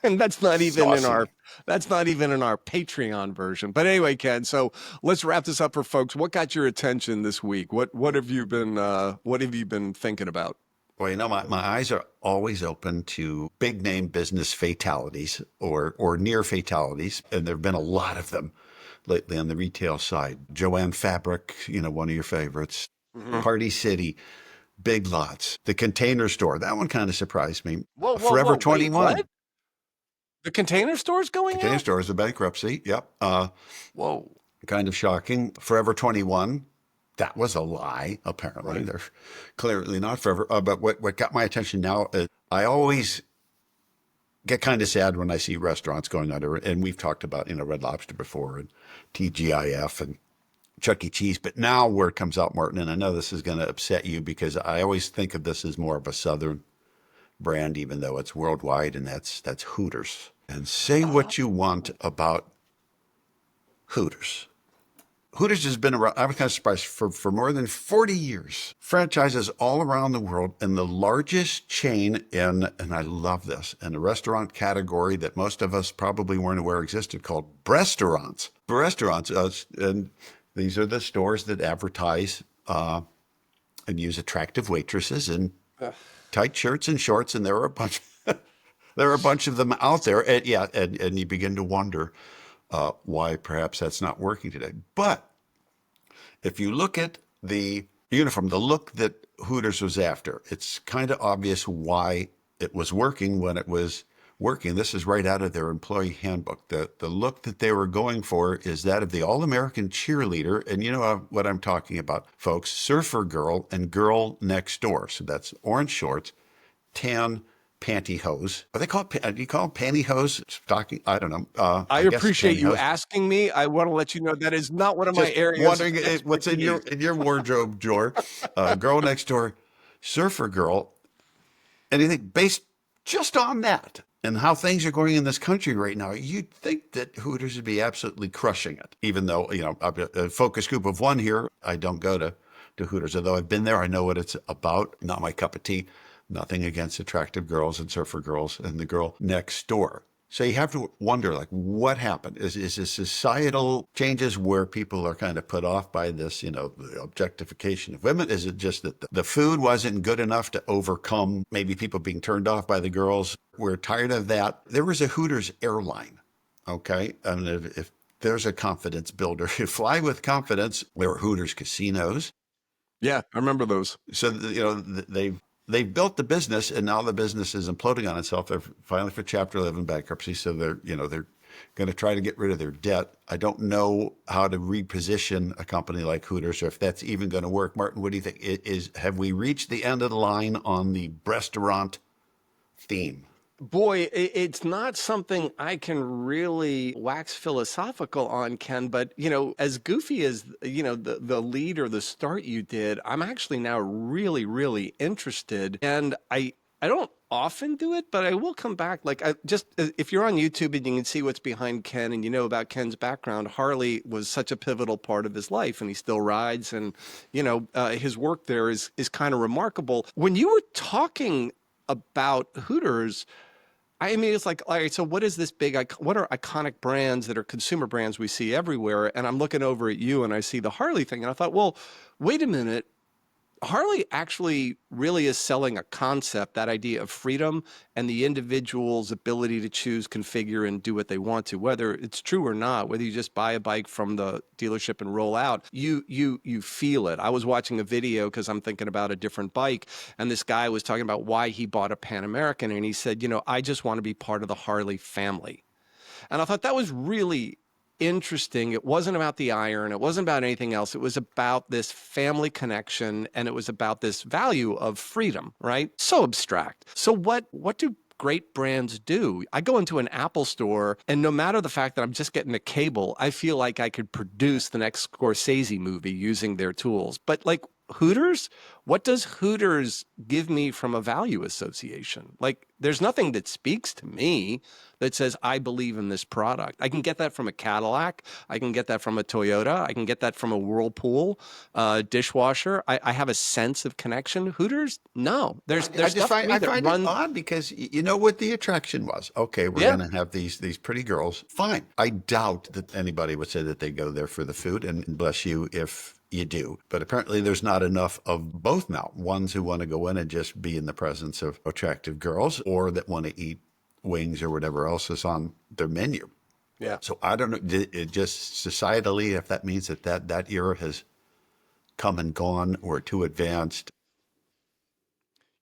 And that's not even in our Patreon version. But anyway, Ken, so let's wrap this up for folks. What got your attention this week? What have you been thinking about? Well, my eyes are always open to big name business fatalities or near fatalities, and there have been a lot of them lately on the retail side. Joanne Fabric, one of your favorites. Mm-hmm. Party City. Big Lots, the Container Store. That one kind of surprised me. Forever 21. What? The Container Store's going Container out? Store is a bankruptcy. Yep. Whoa. Kind of shocking. Forever 21. That was a lie, apparently. Right. They're clearly not forever. But what got my attention now is I always get kind of sad when I see restaurants going under. And we've talked about, Red Lobster before, and TGIF and Chuck E. Cheese. But now word comes out, Martin, and I know this is going to upset you because I always think of this as more of a Southern brand, even though it's worldwide, and that's Hooters. And say what you want about Hooters. Hooters has been around, I was kind of surprised, for more than 40 years. Franchises all around the world, and the largest chain and I love this, in a restaurant category that most of us probably weren't aware existed, called Breastaurants. Breastaurants, and these are the stores that advertise and use attractive waitresses in tight shirts and shorts, and there are a bunch of them out there. And you begin to wonder why perhaps that's not working today. But if you look at the uniform, the look that Hooters was after, it's kind of obvious why it was working when it was working. This is right out of their employee handbook. The look that they were going for is that of the all-American cheerleader. And you know what I'm talking about, folks. Surfer girl and girl next door. So that's orange shorts, tan pantyhose. Are they called, do you call them pantyhose? Stocking? I don't know. I appreciate you asking me. I want to let you know that is not one of my areas. Wondering what's in your wardrobe drawer. Girl next door, surfer girl. Anything based just on that and how things are going in this country right now, you'd think that Hooters would be absolutely crushing it. Even though, a focus group of one here, I don't go to Hooters. Although I've been there, I know what it's about. Not my cup of tea. Nothing against attractive girls and surfer girls and the girl next door. So you have to wonder, like, what happened? Is this societal changes where people are kind of put off by this, the objectification of women? Is it just that the food wasn't good enough to overcome maybe people being turned off by the girls? We're tired of that. There was a Hooters airline, okay? I mean, if there's a confidence builder, you fly with confidence. There were Hooters casinos. Yeah, I remember those. So, they've built the business, and now the business is imploding on itself. They're finally for Chapter 11 bankruptcy, so they're going to try to get rid of their debt. I don't know how to reposition a company like Hooters, or if that's even going to work. Martin, what do you think? Have we reached the end of the line on the restaurant theme? Boy, it's not something I can really wax philosophical on, Ken, but as goofy as the lead or the start you did, I'm actually now really, really interested. And I don't often do it, but I will come back. Like, if you're on YouTube and you can see what's behind Ken and you know about Ken's background, Harley was such a pivotal part of his life, and he still rides, and his work there is kind of remarkable. When you were talking about Hooters, I mean, it's like, all right, so what is this what are iconic brands that are consumer brands we see everywhere? And I'm looking over at you and I see the Harley thing. And I thought, well, wait a minute. Harley actually really is selling a concept, that idea of freedom and the individual's ability to choose, configure, and do what they want to, whether it's true or not, whether you just buy a bike from the dealership and roll out, you feel it. I was watching a video because I'm thinking about a different bike, and this guy was talking about why he bought a Pan American, and he said, I just want to be part of the Harley family. And I thought that was really interesting. It wasn't about the iron. It wasn't about anything else. It was about this family connection, and it was about this value of freedom, right? So abstract. So what do great brands do? I go into an Apple store, and no matter the fact that I'm just getting a cable, I feel like I could produce the next Scorsese movie using their tools. But like Hooters, what does Hooters give me from a value association? Like, there's nothing that speaks to me that says, I believe in this product. I can get that from a Cadillac. I can get that from a Toyota. I can get that from a Whirlpool dishwasher. I have a sense of connection. Hooters, no. There's stuff to me I that find runs. it odd because you know what the attraction was. Okay, we're Yeah. going to have these pretty girls. Fine. I doubt that anybody would say that they go there for the food, and bless you if you do. But apparently there's not enough of both now. Ones who want to go in and just be in the presence of attractive girls, or that want to eat wings or whatever else is on their menu. Yeah. So I don't know, it just societally, if that means that era has come and gone or too advanced.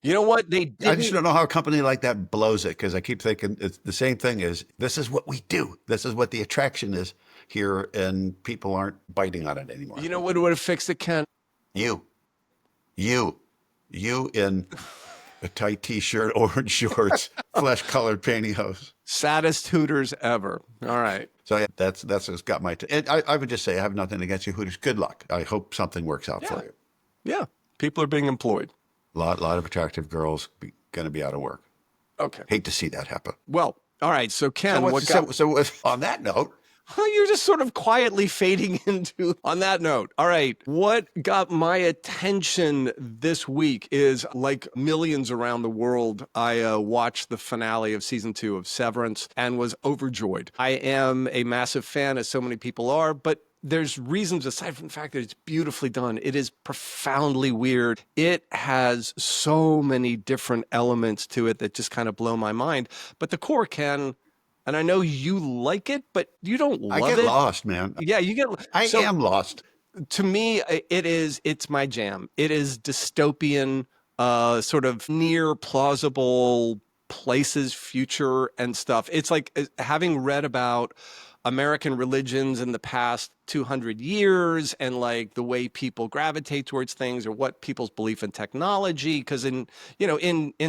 You know what? They I just didn't. don't know how a company like that blows it, because I keep thinking it's the same thing as this is what we do. This is what the attraction is here, and people aren't biting on it anymore. You know what would have fixed it, Ken? You, you, you in a tight t-shirt, orange shorts, flesh-colored pantyhose. Saddest Hooters ever. All right. So yeah, that's what's got my. And I would just say I have nothing against you, Hooters. Good luck. I hope something works out for you. Yeah. People are being employed. Lot of attractive girls going to be out of work. Okay. Hate to see that happen. Well, all right. So Ken, So on that note, you're just sort of quietly fading into, on that note. All right. What got my attention this week is, like millions around the world, I watched the finale of season 2 of Severance and was overjoyed. I am a massive fan, as so many people are, but there's reasons aside from the fact that it's beautifully done. It is profoundly weird. It has so many different elements to it that just kind of blow my mind. But the core, Ken, and I know you like it, but you don't love it. I get lost, man. Yeah, you get. I am lost. To me, it's my jam. It is dystopian, sort of near plausible places, future and stuff. It's like having read about American religions in the past 200 years and like the way people gravitate towards things, or what people's belief in technology, because in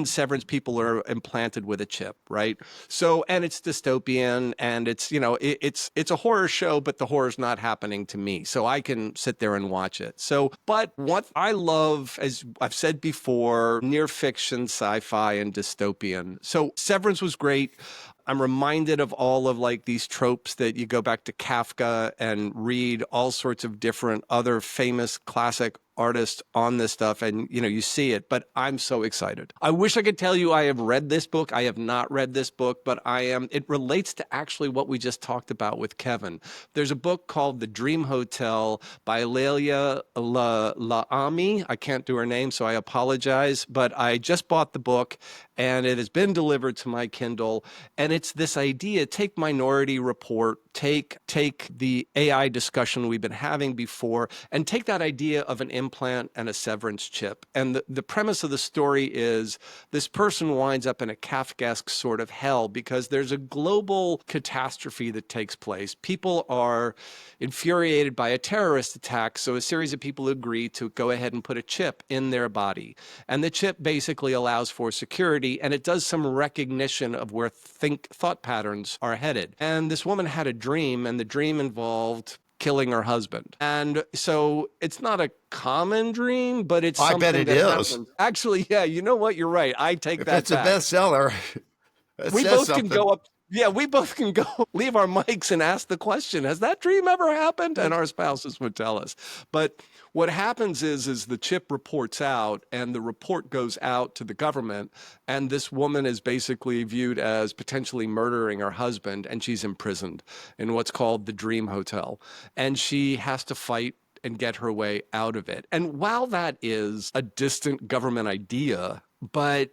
Severance, people are implanted with a chip, right? So, and it's dystopian, and it's it's a horror show, but the horror's not happening to me, so I can sit there and watch it. So, but what I love, as I've said before, near fiction, sci-fi, and dystopian. So Severance was great. I'm reminded of all of like these tropes that you go back to Kafka and read all sorts of different other famous classic artists on this stuff, and you see it, but I'm so excited. I wish I could tell you I have read this book. I have not read this book, but it relates to actually what we just talked about with Kevin. There's a book called The Dream Hotel by Leila Laami. I can't do her name, so I apologize, but I just bought the book and it has been delivered to my Kindle. And it's this idea, take Minority Report, take the AI discussion we've been having before, and take that idea of an implant and a severance chip. And the premise of the story is this person winds up in a Kafkaesque sort of hell because there's a global catastrophe that takes place. People are infuriated by a terrorist attack, so a series of people agree to go ahead and put a chip in their body. And the chip basically allows for security, and it does some recognition of where thought patterns are headed. And this woman had a dream, and the dream involved killing her husband. And so it's not a common dream, but it's I something bet it that is. happens. Actually, yeah, you know what? You're right. I take If that it's a back. bestseller, it We says both can something. go up. Yeah, we both can go leave our mics and ask the question, has that dream ever happened? And our spouses would tell us. But what happens is the chip reports out, and the report goes out to the government, and this woman is basically viewed as potentially murdering her husband, and she's imprisoned in what's called the Dream Hotel. And she has to fight and get her way out of it. And while that is a distant government idea, but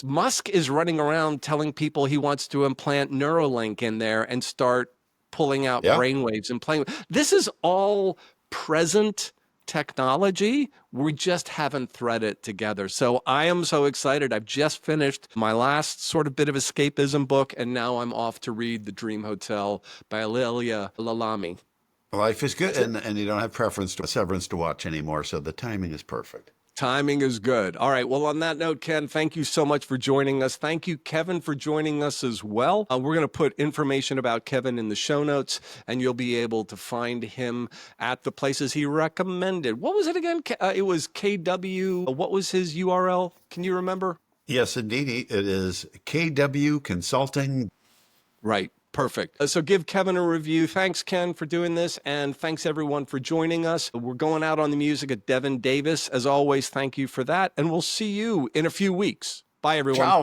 Musk is running around telling people he wants to implant Neuralink in there and start pulling out Yeah. brainwaves and playing. This is all present technology. We just haven't threaded it together. So I am so excited. I've just finished my last sort of bit of escapism book, and now I'm off to read The Dream Hotel by Leila Lalami. Life is good, and you don't have preference to severance to watch anymore, so the timing is perfect. Timing is good. All right. Well, on that note, Ken, thank you so much for joining us. Thank you, Kevin, for joining us as well. We're going to put information about Kevin in the show notes, and you'll be able to find him at the places he recommended. What was it again? It was KW. What was his URL? Can you remember? Yes, indeed. It is KW Consulting. Right. Perfect. So give Kevin a review. Thanks, Ken, for doing this. And thanks, everyone, for joining us. We're going out on the music of Devin Davis. As always, thank you for that. And we'll see you in a few weeks. Bye, everyone. Ciao.